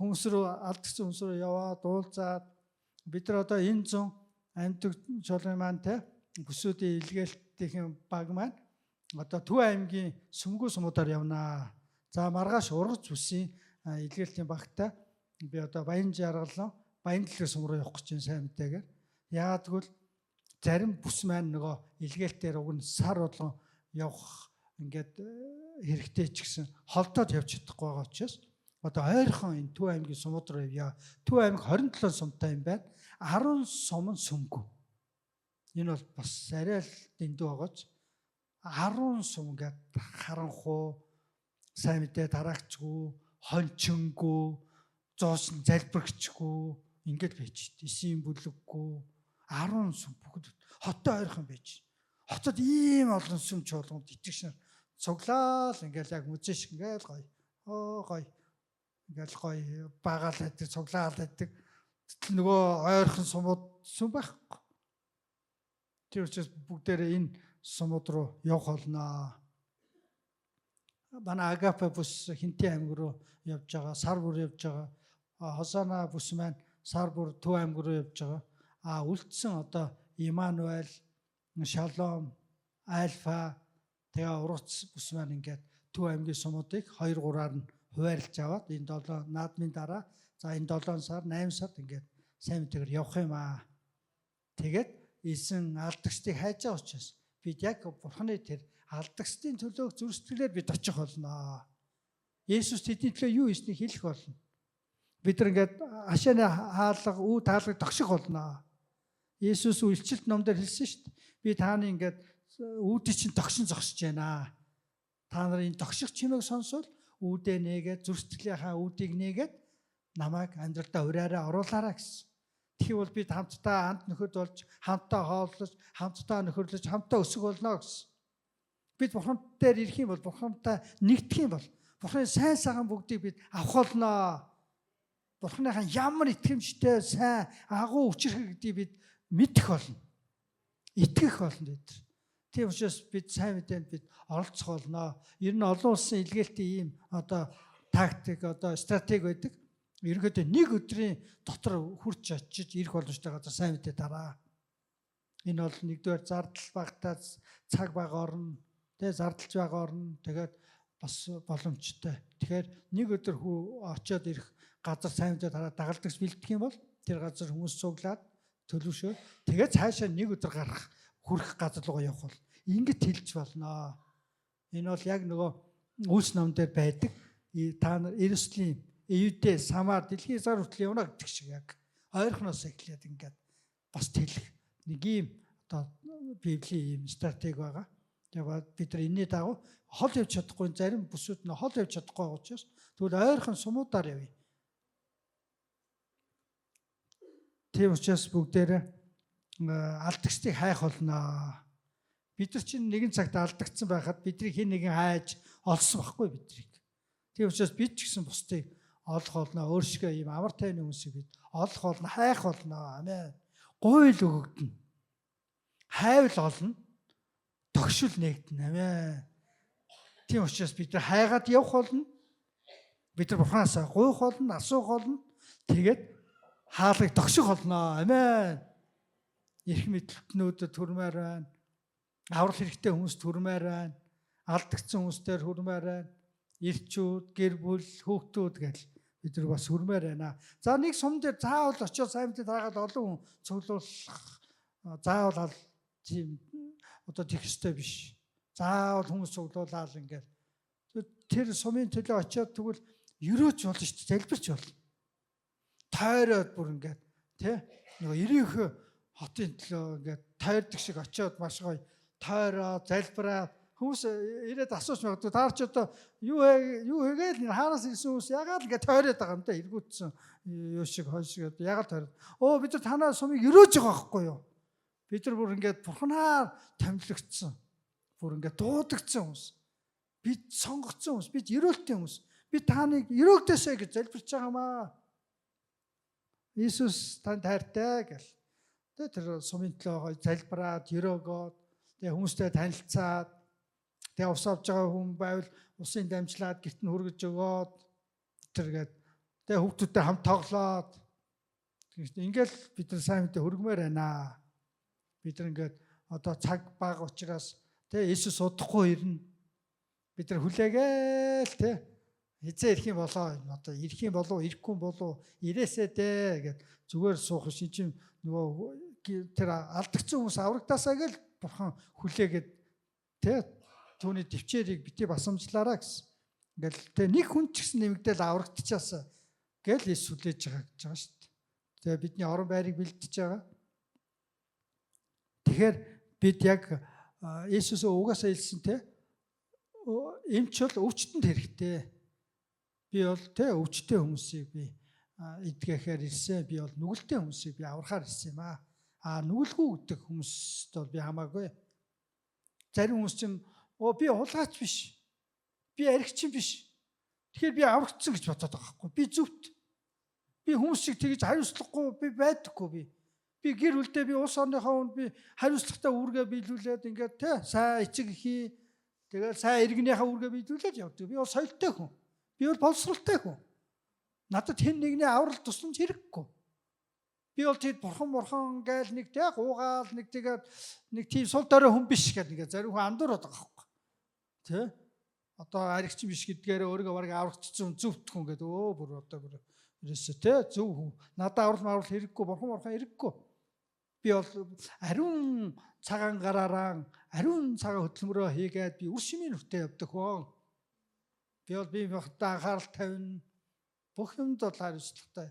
Speaker 1: Хүмүүс рүү алдагдсан хүмүүс рүү яваад уулзаад бид нар одоо энэ зүүн амьдаг чуулган маань тэ бүсүүдийн илгээлтийн баг маань одоо Төв аймгийн Сүмгүү сумуудаар явнаа. За маргааш ургац бүсийн илгээлтийн багтаа би одоо Баян жаргалан Баян дэлгэр сум руу явах гэж сайн мэдээгээр. Яагаад гэвэл зарим бүс маань нөгөө илгээлтээр уг нь сар болгон явах ингээд хэрэгтэй ч гэсэн холдоод явж чадахгүй байгаа учраас одоо ойрхон энэ Төв аймгийн сумууд руу явъя. Төв аймаг 27 сумтай юм байна. 10 сум нь Сүмгүү. Энэ бол бас арай л дэндүү байгаач. 10 сум ингээд харанхуу сайн мэдээ тараагчгүй, хончинггүй, зоосон залбирагчгүй ингээд байж дээ. Исийн бүлэггүй 10 сум бүгд хоттой ойрхон байж. Хотод ийм олон сүм чуулганд итгэж цуглаал ингээл яг музей шиг ингээл гоё. Гоё. Ингээл гоё багаал байдаг, цуглаал байдаг. Тэгтэл нөгөө ойрхон сумууд сүм байхгүй. Тэр учраас бүгдээрээ энэ сумууд руу явах болно. Манай Агапа бүс Хинтээ аймаг руу явж байгаа, сар бүр явж байгаа. Хосана бүс маань сар бүр Төв аймаг руу явж байгаа. Үлдсэн одоо Имануэль, Шалом, Альфа тэгээ ургац бүс маань ингээд Төв аймгийн сумуудыг 2-3-аар нь хуваарлаж аваад энэ 7 наадмын дараа за энэ 7 сар 8 сард ингээд сайн мэдээгээр явах юм аа. Тэгээд эзэн алдагчдыг хайж байгаа учраас бид яг Бурханы тэр алдагчдын төлөө зүрх сэтгэлээр бид очих болно. Есүс тэдний төлөө юу хийснийг хэлэх болно. Бид нар ингээд хашааны хаалга, үе таалгыг тогших болно. Есүс үйлчлэлт номдэр хэлсэн шүү дээ. Би тааны ингээд үүдийг чинь тогшин зогсож байна. Та нар энэ тогших чимээг сонсвол үүдээ нээгээд зүрх сэтгэлийнхаа үүдийг нээгээд намайг амьдралдаа ураараа оруулаарай гэсэн. Тэгэх бол бид хамтдаа ханд нөхөд болж, хамтдаа хооллож, хамтдаа нөхөрлөж, хамтдаа өсөх болно гэсэн. Бид Бурханд дээр ирэх юм бол, Бурхантай нэгдэх юм бол, Бурханы сайн сайхан бүгдийг бид авах болно. Бурханыхаа ямар итгэмжтэй сайн агуу учрах гэдгийг бид мэдэх болно. Итгэх болно бид. Тийм учраас бид сайн мэдээнд бид оролцох болно. Ер нь олон улсын илгээлтийн ийм тактик стратеги байдаг. Ерөнхийдөө нэг өдрийн дотор хурц очиж ирэх боломжтой газар сайн мэдээ дараа. Энэ бол нэгдүгээр зардал багтаа цаг бага орно. Тэгээ зардалж байгаа орно. Тэгээд бас боломжтой. Тэгэхээр нэг өдөр очиод ирэх газар сайн мэдээ дараа дагалдагч бэлдэх юм бол тэр газар хүмүүс цуглаад төлөвшөө. Тэгээд цаашаа нэг өдөр гарах хүрэх газар руу явах бол ингэж хэлж болно. Энэ бол яг нөгөө Үлс ном дээр байдаг. Та нар Иерусалим, Иудэ, Самар, дэлхийн зар хүртэл явна гэдэг шиг яг ойрхоноос эхлээд ингээд бас тэлэх нэг юм Библийн юм стратеги байгаа. Тэгээд бид нар энэний дагуу хол явж чадахгүй зарим бүсүүд нь хол явж чадахгүй учраас тэгвэл ойрхон сумуудаар явъя. Тийм учраас бүгдээрээ алдагчдыг хайх болно. Бид нар чинь нэгэн цагт алдагдсан байхад бидний хэн нэгэн хайж олсон байхгүй бидрийг. Тийм учраас бид ч гэсэн бусдыг олох болно. Өөрсгөө ийм амар тайвны хүмүүсийг бид олох болно, хайх болно. Амен. Гуйл өгөгдөн. Хайвал олно. Тогшил нэгдэн. Амен. Тийм учраас бид нар хайгаад явах болно. Бид нар Бурханаас гуйх болно, асуух болно. Тэгээд хаалгыг тогших болно. Амен. Эрх мэдлтнүүдэд хүрмээр байна. Аврал хэрэгтэй хүмүүс хүрмээр байна. Алдагдсан хүмүүстээр хүрмээр байна. Ирчүүд, гэр бүл, хүүхдүүд гэл бид нар бас хүрмээр байна. За нэг сум дээр заавал очиод сайн мэдээ таагаад олон хүн цуглуулах заавал тийм тийх ёстой биш. Заавал хүмүүс цуглуулаад ингээд тэр сумын төлөө очиод тэгвэл ерөөч болно шүү дээ. Залбирч болно. Тойроод бүр ингээд тий нөгөө ерөөхөө хотын төлөө ингээд тойрдог шиг очиод маш гоё тойроо залбираа хүмүүс ирээд асууж магадгүй таарч одоо юу хийгээл хаанаас ирсэн хүмүүс ягаад ингээд тойроод байгаа юм да эргүүцсэн юу шиг хой шиг ягаад тойроод бид нар танаа сумыг өрөөж байгаа байхгүй юу бид нар бүр ингээд Бурханаар томилогдсон бүр ингээд дуудагдсан хүмүүс бид сонгогдсон хүмүүс бид өрөөлттэй хүмүүс бид таныг өрөөгдөөсэй гэж залбирч байгаамаа Иесус танд хайртай гэл тэр сумын төлөө залбираад өрөөгөөд тэгээ хүмүүстэй танилцаад тэгээ ус авч байгаа хүн байвал усын дамжлаад гэрт нь хүргэж өгөөд тэргээд тэгээ хүүхдүүдтэй хамт тоглоод ингээл бид нар сайн мэдээ хүргмээр байна. Бид нар ингээд цаг бага учраас тэгээ Иесус удахгүй ирнэ. Бид нар хүлээгээл тэгээ хизээ ирэх юм болоо ирэх юм болов ирэхгүй болов ирээсэ дээ гэд зүгээр суух шин чинь нөгөө тэр алдагцсан хүмүүс аврагдаасаа гэл Бурхан хүлээгээд тэ түүний төвчээрийг бити басамжлаараа гэсэн. Ингээл тэ нэг хүн ч гэсэн нэмэгдээл аврагдчихаасаа гэл Иесус хүлээж байгаа гэж байгаа шүү дээ. Тэгээ бидний орон байрыг бэлдэж байгаа. Тэгэхээр бид яг Иесус угаасаа хэлсэн тэ эмч бол өвчтөнд хэрэгтэй. Би бол тэ өвчтэй хүмүүсийг би эдгэхээр ирсэн. Би бол нүгэлтэй хүмүүсийг би аврахаар ирсэн юм аа. Нүгэлгүй гэдэг хүмүүст бол би хамаагүй. Зарим хүмүүс чинь би хулгайч биш. Би аригч биш. Тэгэхээр би аврагдсан гэж бодоод байгаа байхгүй. Би зөвхт. Би хүмүүс шиг тэгж хариуцлагагүй би байдаггүй би. Би гэр бүлдээ би улс орныхоо хүнд би хариуцлагатай үүргээ биелүүлээд ингээд тэ сайн эцэг эхий тэгээд сайн иргэнийхээ үүргээ биелүүлээд явдаг. Би бол соёлтой хүн. Би бол боловсралтай хүн. Надад хэн нэгний аврал тусламж хэрэггүй. Би бол тийм бурхан гээл нэг тэг уугаал нэг тэгээд нэг тийм сул дорой хүн биш гэдэг ингээд зарим хүн андуураад байгаа байхгүй. Тэ? одоо аригч биш гэдгээр өөрийгөө бараг аврагдчихсан зөвтгөн гэдэг бүр одоо бүр ерөөсөө те зөв хүн. Надад аврал хэрэггүй, бурхан хэрэггүй. Би бол ариун цагаан гараараа ариун цагаан хөдөлмөрөө хийгээд би үр шимийн нүртэй явдаг хөө. Би бол бие биенээ анхаарал тавина. Бүх юмд бол хариуцлагатай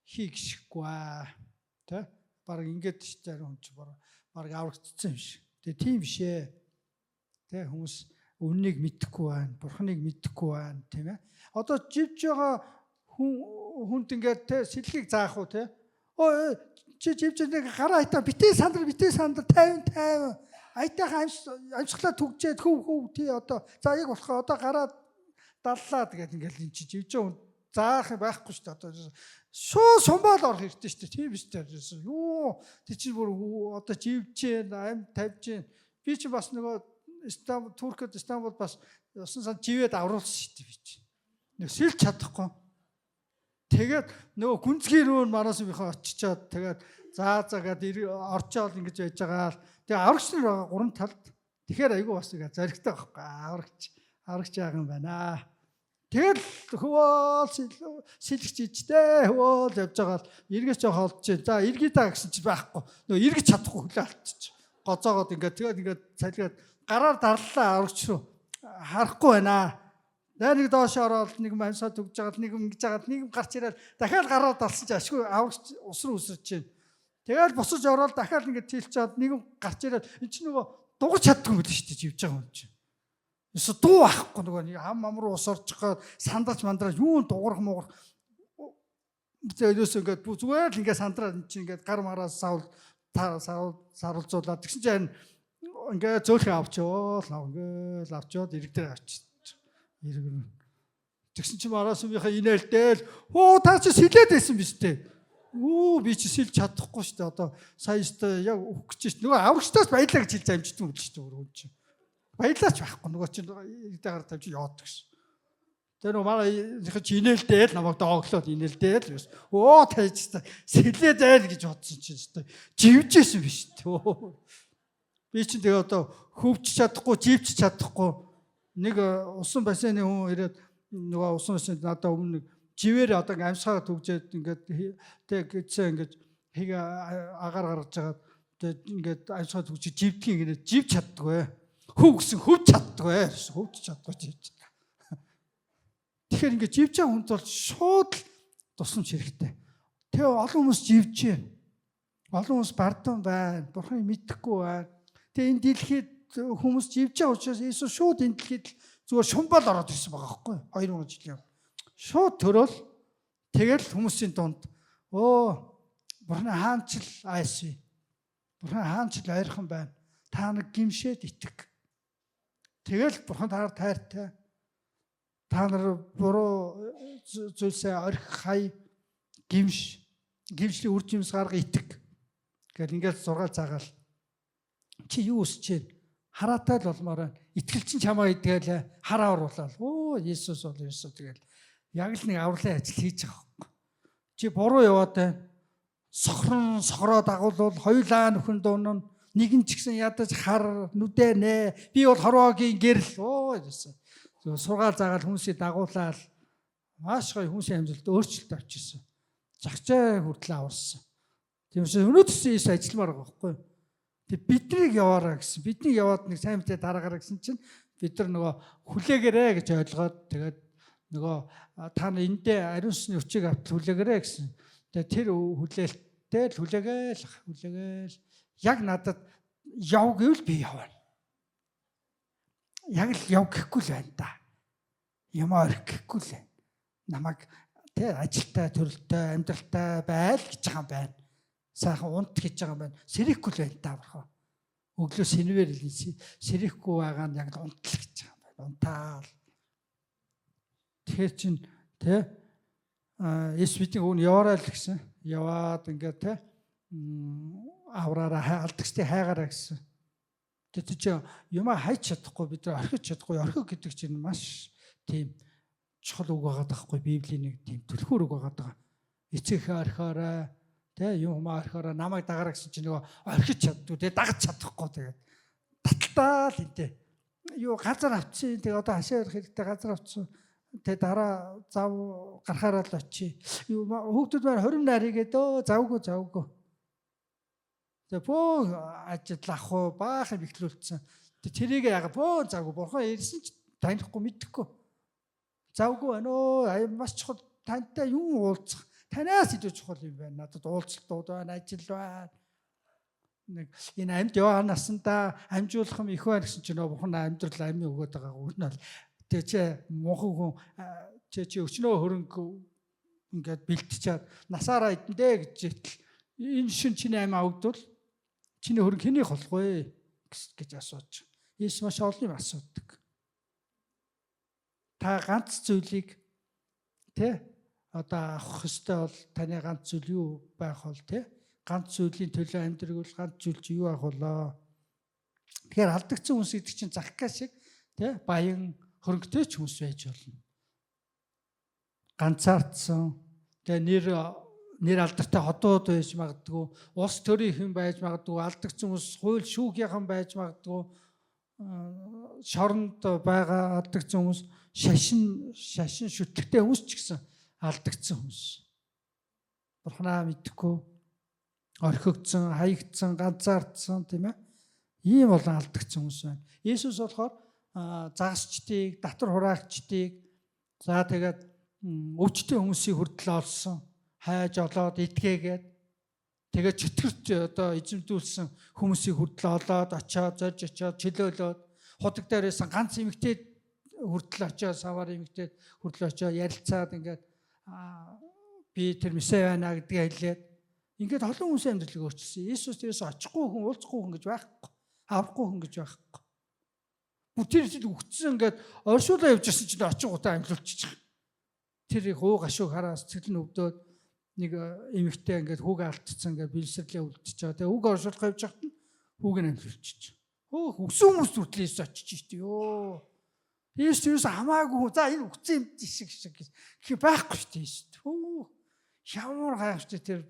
Speaker 1: хийх шиггүй тэ баг ингээд ч зарим хүн ч баг аврагдсан юм шиг. Тэгээ тийм биш ээ. Тэ хүмүүс үннийг мэдэхгүй байна, бурхныг мэдэхгүй байна, тийм ээ. Одоо живж байгаа хүнд ингээд тэ сэлхийг заах уу тэ. Өө чи живж нэг гараа айтаа битээ сандар 50 айтайхан амьсгалаа түгжээд хөв тий одоо за яг болохоо одоо гараа даллаа тэгээд ингээд эн чи живж байгаа заах байхгүй шүү дээ. Одоо шууд сумбал орох хэрэгтэй шүү дээ. Тийм биш дээ. Юу тий чи бүр одоо живж аим тавьж би чи бас нөгөө Туркид Истанбул бас усан сан живээд авруулсан шүү дээ би чи. Нэг сэлж чадахгүй. Тэгээд нөгөө гүнзгий рүү мараас бихаа очичоод тэгээд заагаад орчоод ингэж байж байгаа. Тэгээ аврагч нар байгаа гурван талд. Тэгэхээр айгүй бас ингэ зоригтой байхгүй. Аврагч яах юм байна. Тэгэл хөвөөл сэлгэж ичтэй хөвөөл явж байгаа л эргэж жоох олдож. За эргий даа гэсэн чи байхгүй. Нөгөө эргэж чадахгүй хөлөө алдчих. Гоцоогоод ингээд цалиад гараар дарлаа аврагч руу харахгүй байна. Нэг доош ороод нэг амьсаа түгж байгаа нэг ингэж байгаа нэг гарч ирээд дахиад гараад далсан чи ашгүй аврагч ус руу үсэрч байна. Тэгэл босож ороод дахиад ингэ тэлчээд нэг гарч ирээд энэ чи нөгөө дугаж чаддгүй юм л шүү дээ живж байгаа юм чи. Эсвэл дуу ахгүй нөгөө нэг ам руу ус орж байгаа сандалж мандраж юун дуурах муугар зөөлөөс ингэ зүгээр л ингэ сандраад энэ чи ингэ гар мараас саруулзуулаад тэгсэн чинь ингэ зөөлхөө авчоо ингээл авчоод ирэг дээр авчих. Тэгсэн чинь мараасынхаа инээлтэл та чи сэлээд байсан биз дээ. Би чи сэлж чадахгүй шүү дээ. Одоо сая өстө яг өгөх гэж шүү дээ. Нөгөө аврагчтаас баялаа гэж хэлж амждаг юм л шүү дээ. Өөрөө чи. Баялаач байхгүй. Нөгөө чи ирдээр тавьж яваад гэсэн. Тэр нөгөө манайхаа чи инээлтэл намайг дооглоод инээлтэл тайж сэлээд байл гэж бодсон чи шүү дээ. Живжсэн биш дээ. Би чи тэгээ одоо хөвч чадахгүй, живч чадахгүй. Нэг усан бассейны хүн ирээд нөгөө усан бассейнд надад өмнө живээр одоо амьсгаа түгжээд ингээд тэг гэсэн ингээд хийг агаар гаргаж байгаа тэг ингээд амьсгаа түгжиж живдгийг ингээд живж чаддгүй. Хөв гэсэн хөвч чаддгүй. Хөвч чаддгүй живж. Тэгэхээр ингээд живж байгаа хүнд бол шууд тусламж хэрэгтэй. Тэгээ олон хүмүүс живж байна. Олон хүмүүс бардам байна. Бурхныг мэдэхгүй байна. Тэгээ энэ дэлхийд хүмүүс живж байгаа учраас Иесус шууд энэ дэлхийд зүгээр шумбал ороод ирсэн байгаа байхгүй 2000 жилийн. Шууд төрөөл тэгэл хүмүүсийн дунд Бурхны хаанч л айсвэ. Бурхан хаанч л ойрхон байна. Та нар гимшээд итг. Тэгэл Бурхан таар тайртай. Та нар буруу зүйлсээ орхих хай гимшлийн үр жимс гарга итг. Гэтэл ингээд 6 цагаал чи юу өсч чинь хараатай л болмоор байна. Итгэл чинь чамаа идгээл хараа оруулаад. Иесус бол Иесус тэгэл яг л нэг авралын ажил хийж байгаа юм. Чи буруу яваад байна. Сохроо дагуулвал хоёулаа нөхөн дуунна. Нэгэн ч гэсэн ядаж хар нүдэ нэ. Би бол хорвоогийн гэрэл. Иесус. Сургаал заагаал хүмүүсийг дагуулаад маш гоё хүмүүсийн амжилт өөрчлөлт авчихсан. Загчаа хүртэл аварсан. Тиймээс өнөөдөр Иесус ажилламаар байгаа байхгүй юу? Тэг биднийг яваараа гэсэн. Бидний яваад нэг сайн мэдээ дараагараа гэсэн чинь бид нар нөгөө хүлээгээрэй гэж ойлгоод тэгээд нөгөө та нар эндээ ариун сүнсний өчийг авт хүлээгээрэй гэсэн. Тэгээд тэр хүлээлттэй л хүлээгээл яг надад яв гэвэл би явна. Яг л яв гэхгүй л байна да. Юм орхихгүй л байна. Намайг тэр ажилтай, төрөлтэй, амьдралтай байл гэж байгаа юм байна. Сайхан унт гэж байгаа юм байна. Сэрэхгүй л байна та бурхан. Өглөө сэнвэр сэрэхгүй байгаа нь яг унтл гэж байгаа юм байна. Унтаал. Тэгэхээр чин тэ Есүсийн өгн яваарай л гэсэн. Яваад ингээд тэ авраараа алдагчдыг хайгаараа гэсэн. Тэт чи юма хайч чадахгүй бид нар орхиж чадахгүй. Орхих гэдэг чинь маш тийм чухал үг байгаа даахгүй. Библийн нэг тийм түлхүүр үг байгаа даа. Эцэг орхиорой тэ юм орхиорой намайг дагараа гэсэн чинь нөгөө орхиж чаддгүй тэ дагаж чадахгүй тэгээд таталтаа л энтэй юу газар авчихсан. Тэгээ одоо хашаа ярих хэрэгтэй газар авчихсан. Тэгээ дараа зав гарахаараа л очие. Юу хүүхдүүд маань 20 нарийгээд завгүй. Тэгээ бөө ажиллах уу баахан бэхлүүлсэн. Тэгээ тэрийг яга бөө завгүй бурхан ирсэн ч танихгүй мэдэхгүй. Завгүй байна оо маш чухал тантай юу уулзах. Танаас илүү чухал юм байна. Надад уулзалтууд байна, ажил байна. Нэг энэ амьд яваа насандаа амжуулах юм их байна гэсэн чинь бурхан амьдрал амийн өгөөд байгаа гүнэл. Тэгээ чи мунхан хүн чи өчнөө хөрөнгө ингээд бэлтчихэд насаараа идэндээ гэж итэл энэ шин чиний амиа өгдөл чиний хөрөнгө хэнийг холох вэ гэж асууж. Есүс маш олон юм асуудаг. Та ганц зүйлийг одоо авах ёстой бол таны ганц зүйл юу байх бол ганц зүйлийн төлөө амьдрал ганц зүйл чи юу авах болоо. Тэгэхээр алдагдсан хүмүүс гэдэг чинь Захкай шиг баян хөрөнгөтэй ч хүмүүс байж болно. Ганцаардсан нэр алдартай хотууд байж магадгүй, улс төрийн хэн байж магадгүй, алдагдсан хүмүүс хууль шүүхийнхэн байж магадгүй, шоронд байгаа алдагдсан хүмүүс, шашин шүтлэгтэй хүмүүс ч гэсэн алдагдсан хүмүүс. Бурханаа мэдхгүй, орхигдсон, хаягдсан, ганцаардсан тийм ээ. Ийм болон алдагдсан хүмүүс байна. Есүс болохоор загасчдыг, татвар хураагчдыг, за тэгээд өвчтөе хүмүүсийг хүртэл олсон, хайж олоод итгээгээд тэгээд чөтгөрч одоо эзэмдүүлсэн хүмүүсийг хүртэл олоод очоод зорж очоод чөлөөлөөд худаг дээр байсан ганц эмэгтэй хүртэл очоод савар эмэгтэй хүртэл очоод ярилцаад ингээд би тэр месиа байна гэдгийг хэлээд ингээд олон хүмүүсийн амьдралыг өөрчилсөн. Иесус тэрээс очихгүй хүн, уулзахгүй хүн гэж байхгүй, аврахгүй хүн гэж байхгүй. Бүтээрчд үгтсэн ингээд оршуулаа явж ирсэн чинь очих гутаа амьлуулчих. Тэр их уу гашуу хараа сэтгэл нь өвдөөд нэг эмэгтэй ингээд хүүгээ алдчихсан ингээд бэлсэрлээ үлдчихээ. Тэгээ хүүгээ оршуулах явж байхад нь хүүг нь амьлуулчих. Өгсөн хүмүүс хүртэл Иесус очиж штэ ёо. Иесус хамаагүй. За энэ үгцэн юм шиг гэх байхгүй штэ Иесус. Ямар гайхалтай тэр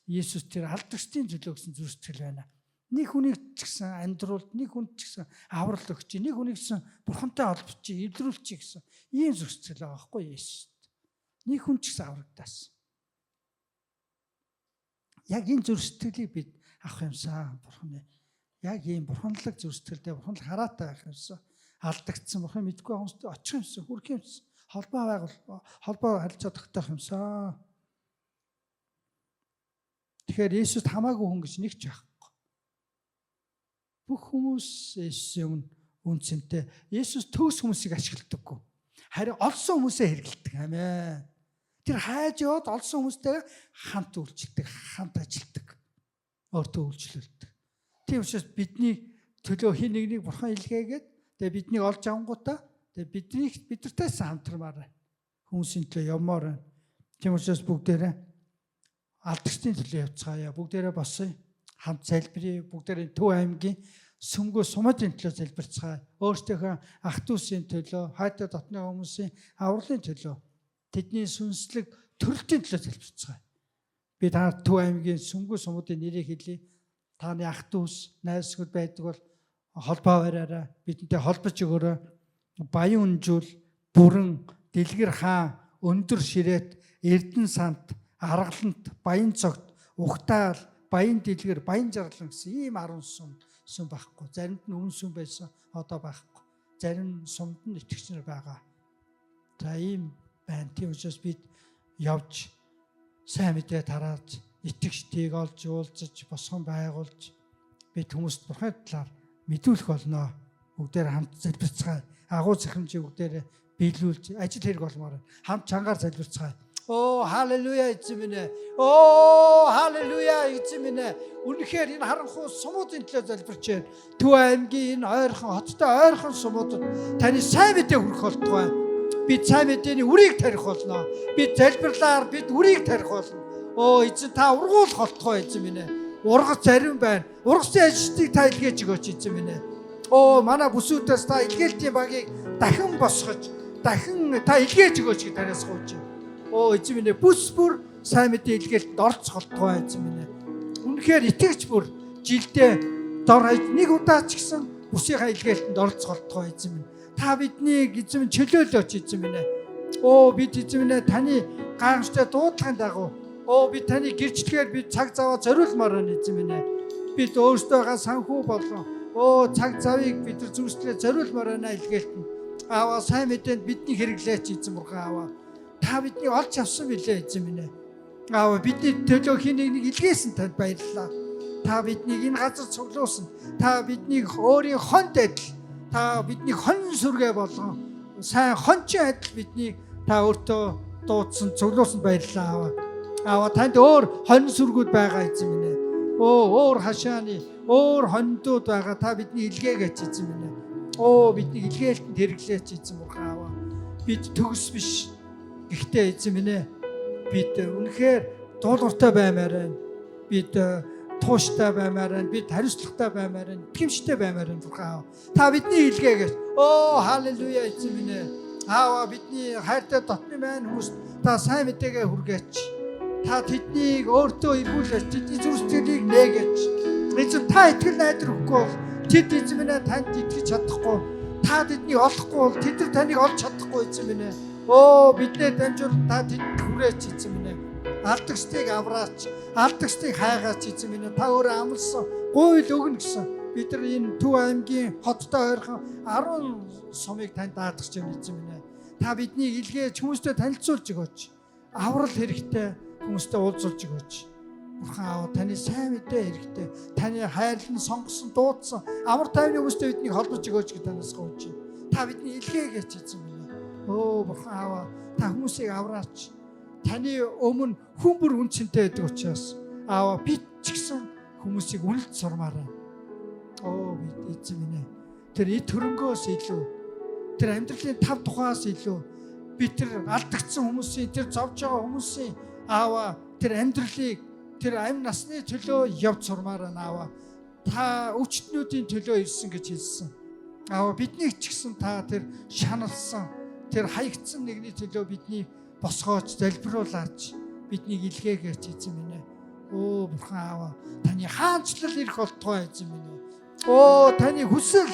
Speaker 1: Иесус тэр алдагчдын төлөө гэсэн зүрх сэтгэл байна. Нэг хүнийг ч гэсэн амьдруулд, нэг хүнд ч гэсэн аврал өгч, нэг хүнийг гэсэн бурхантай холбоч, эвдрүүлчих гэсэн ийм зүрх сэтгэл байгаа байхгүй Иесус. Нэг хүн ч гэсэн аврагдаасан. Яг энэ зүрх сэтгэлийг бид авах юмсан бурханы. Яг ийм бурханлаг зүрх сэтгэлдээ бурханлаг хараатай байх юмсан. Алдагдсан бурхан мэдгүй хүмүүст очих юмсан, хүрх юмсан. Холбоо харилцаа тогтоох юмсан. Тэгэхээр Иесуст хамаагүй хүн гэж нэг ч байхгүй. Бүх хүмүүс Иесусийн үнцэнтэй. Иесус төгс хүмүүсийг ашигладаггүй. Харин олсон хүмүүсээ хэрэгэлдэг. Амен. Тэр хайж яваад олсон хүмүүстэй хамт үйлчлдэг, хамт ажилдаг. Өөртөө үйлчлүүлдэг. Тийм учраас бидний төлөө хин нэгнийг бурхан илгээгээд тэгээ биднийг олж авангуудаа тэгээ биднэртэйс хамтармаар байна. Хүмүүсийн төлөө явмаар байна. Тийм учраас бүгдээрээ алдагчдын төлөө явцгаая. Бүгдээрээ босъё. Хамт залбирая. Бүгдээрээ Төв аймгийн сүмгөө сумадын төлөө залбирцгаая. Өөртөөхөө ах дүүсийн төлөө, хайртай дотны хүмүүсийн авралын төлөө, тэдний сүнслэг төрөлтийн төлөө залбирцгаая. Би та Төв аймгийн сүмгөө сумадын нэрийг хэлье. Таны ах дүүс, найзсгууд байдаг бол холбоо бариараа, бидэнтэй холбож өгөөрэй. Баян үнжүүл, бүрэн, дэлгэр хаан, өндөр ширээт, эрдэн сант, аргалант, баян цогт, ухтаал, баян дэлгэр, баян жарлан гэсэн ийм 10 сүм байхгүй. Заримд нь өмнө сүм байсан, одоо байхгүй. Зарим сумд нь итгэгч нар байгаа. За ийм байна. Тийм учраас бид явж сайн мэдээ тараад итгэгчдийг олж уулзаж, босгон байгуулж бид хүмүүст бурханы талаар мэдүүлэх болно. Бүгдээр хамт залбирцгаая. Агуу захимжийг бүгдээр биелүүлж ажил хэрэг болмоор хамт чангаар залбирцгаая. Оо халелуя эзэн минь ээ. Оо халелуя эзэн минь ээ. Үнэхээр энэ харанхуй сумуудын төлөө залбирч байна. Төв аймгийн энэ ойрхон хоттой ойрхон сумуудад таны сайн мэдээ хүрэх болтугай. Бид сайн мэдээний үрийг тарих болно. Бид залбирлаар бид үрийг тарих болно. Оо эзэн та ургуулах болтугай эзэн минь ээ. Ургац зарим байна. Ургацын ажилтныг та илгээж өгөөч эзэн минь ээ. Оо манай бүсүүдээс та илгээлтийн багийг дахин босгож, дахин та илгээж өгөөч гэж танаас гуйж байна. Оо эзэн минь ээ, бүс бүр сайн мэдээ илгээлтэнд орцголтгоо эзэн минь ээ. Үнэхээр итгэж бүр жилдээ дор хаяж нэг удаа ч гэсэн бусийнхаа илгээлтэнд оролцголтгоо эзэн минь. Та биднийг эзэн минь чөлөөлөөч эзэн минь. Бид эзэн минь таны гайхамшигтай дуудлагын дагуу бид таны гэрчлэгээр бид цаг заваа зориулмаар байна эзэн минь. Бид өөрсдөө санхүү болон цаг завыг бид нар зүрхлээ зориулмаар байна илгээлтэнд. Сайн мэдээнд бидний хэрэглээч эзэн бурхан Аава. Та бидний олж авсан билээ эзэн минь. Бидний төлөө хин нэг илгээсэн танд баярлалаа. Та биднийг энэ газар цуглуулсан. Та биднийг өөрийн хонд адил, та биднийг хон сүргээ болгон сайн хончин адил биднийг та өөртөө дуудсан, цуглуулсан баярлалаа Аава. Танд өөр хон сүргүүд байгаа эзэн минь. Өөр хашааны, өөр хондууд байгаа. Та бидний илгээгээч эзэн минь. Бидний илгээлтэнд хэрэглээч эзэн бурхан Аава. Бид төгс биш. Гэхдээ эзэн минь бид үнэхээр дуулууртай баймаар байна. Бид тууштай баймаар байна. Бид хариуцлагатай баймаар байна. Итгэмжтэй баймаар байна бурхан Аава. Та бидний илгээгээч. Халелуя эзэн минь. Аава бидний хайртай дотны маань хүмүүст та сайн мэдээгээ хүргээч. Та тэднийг өөртөө эргүүлээч. Тэдний зүрх сэтгэлийг нээгээч. Эзэн та итгэл найдар өгөхгүй бол тэд эзэн минь танд итгэж чадахгүй. Та тэднийг олохгүй бол тэд нар таныг олж чадахгүй эзэн минь. Биднээ дамжуулан та тэдэнд хүрээч эзэн минь. Алдагчдыг авраач. Алдагчдыг хайгаач эзэн минь. Та өөрөө амласан гуйл өгнө гэсэн. Бид нар энэ Төв аймгийн хоттой ойрхон 10 сумыг танд даатгаж байна эзэн минь. Та биднийг илгээж хүмүүстэй танилцуулж өгөөч. Аврал хэрэгтэй хүмүүстэй уулзуулж өгөөч. Бурхан Аава таны сайн мэдээ хэрэгтэй. Таны хайрлан сонгосон дуудсан амар тайвны хүмүүстэй биднийг холбож өгөөч гэж танаас гуйж байна. Та бидний илгээгээч эзэн минь. Бурхан Аава та хүмүүсийг авраач. Таны өмнө хүн бүр үнцэнтэй байдаг учраас Аава бид ч гэсэн хүмүүсийг үнэлж сурмаар байна. Бид эзэн минь. Тэр эд хөрөнгөөс илүү, тэр амьдралын тав тухаас илүү бид тэр алдагдсан хүмүүсийн, тэр зовж байгаа хүмүүсийн Аава тэр амьдралыг тэр амь насны төлөө явж сурмаар байна Аава. Та өчтнүүдийн төлөө ирсэн гэж хэлсэн. Аава биднийг ч гэсэн та тэр шаналсан, тэр хаягдсан нэгний төлөө бидний босгооч, залбируулаач, биднийг илгээгээч эзэн минь. Бурхан Аава, таны хаанчлал ирэх болтугай эзэн минь. Таны хүсэл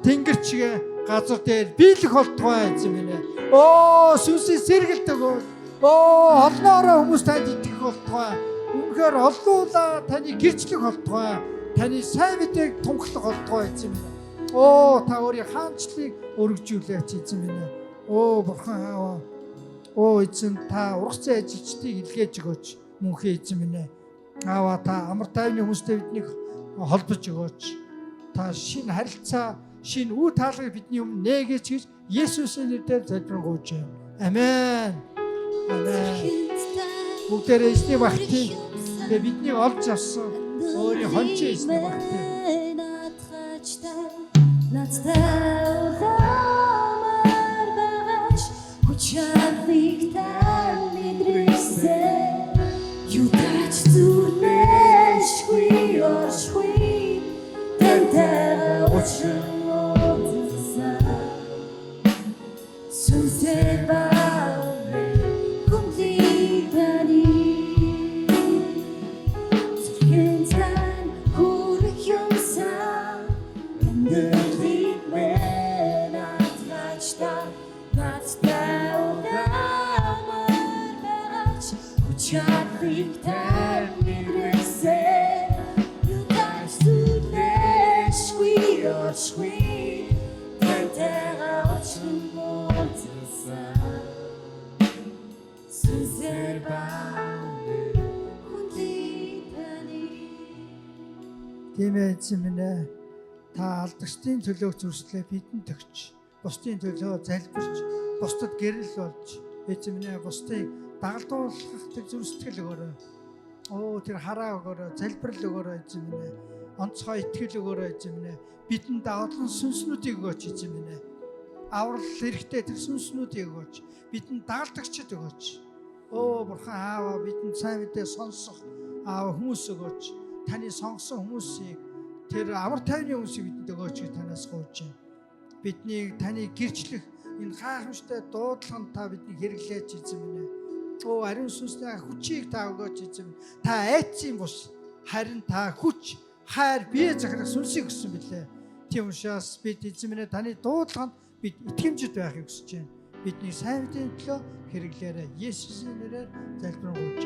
Speaker 1: тэнгэр чигээ газар дээр биелэх болтугай эзэн минь. Сүнсийн сэргэлт өгөө. Олноороо хүмүүс танд итгэх болтугай. Үнэхээр олуулаа таны гэрчлэх болтугай. Таны сайн мэдээг тунхлах болтугай эзэн минь. Та өөрийн хаанчлалыг өргөжүүлээч эзэн минь. Бурхан Аава. Эзэн та ургацсан ажилчдыг илгээж өгөөч. Мөнхөө эзэн минь. Аава та амар тайвны хүмүүстэй биднийг холбож өгөөч. Та шинэ харилцаа, шинэ үе таалгыг бидний өмнө нээгэж гэж Есүсийн нэрээр залбирanгуйж байна. Амен. Бүгдээрээ эзний багтыг бидний олж авсан өөрийн хончин эзний багтыг эзэн минь та алдагчдын төлөө зүрслээ бидэнд өгч, бусдын төлөө залбирч, бусдад гэрэл болж, эзэн минь бусдыг дагалдуулах тэр зүрстгэл өгөөрэй. Тэр хараа өгөөрэй, залбирал өгөөрэй эзэн минь. Онцгой итгэл өгөөрэй эзэн минь. Бидэнд олон сүнснүүдийг өгөөч эзэн минь. Аврал хэрэгтэй тэр сүнснүүдийг өгөөч. Бидэнд дагалдагчд өгөөч. Бурхан Аава бидэнд сайн мэдээ сонсох хүмүүс өгөөч. Таны сонгосон хүмүүсийг тэр амар тайвны хүмүүсийг бидэнд өгөөч гэж танаас гуйж байна. Биднийг таны гэрчлэх энэ гайхамшигтай дуудлаганд та биднийг хэрэглээч эзэн минь. Ариун сүнсний хүчийг та өгөөч эзэн. Та айцын бус харин та хүч, хайр, бие захирах сүнсийг өгсөн билээ. Тийм учраас бид эзэн минь таны дуудлаганд бид итгэмжит байхыг хүсэж байна. Бидний сайн мэдээний төлөө хэрэглээрэй. Есүсийн нэрээр залбирanгуйч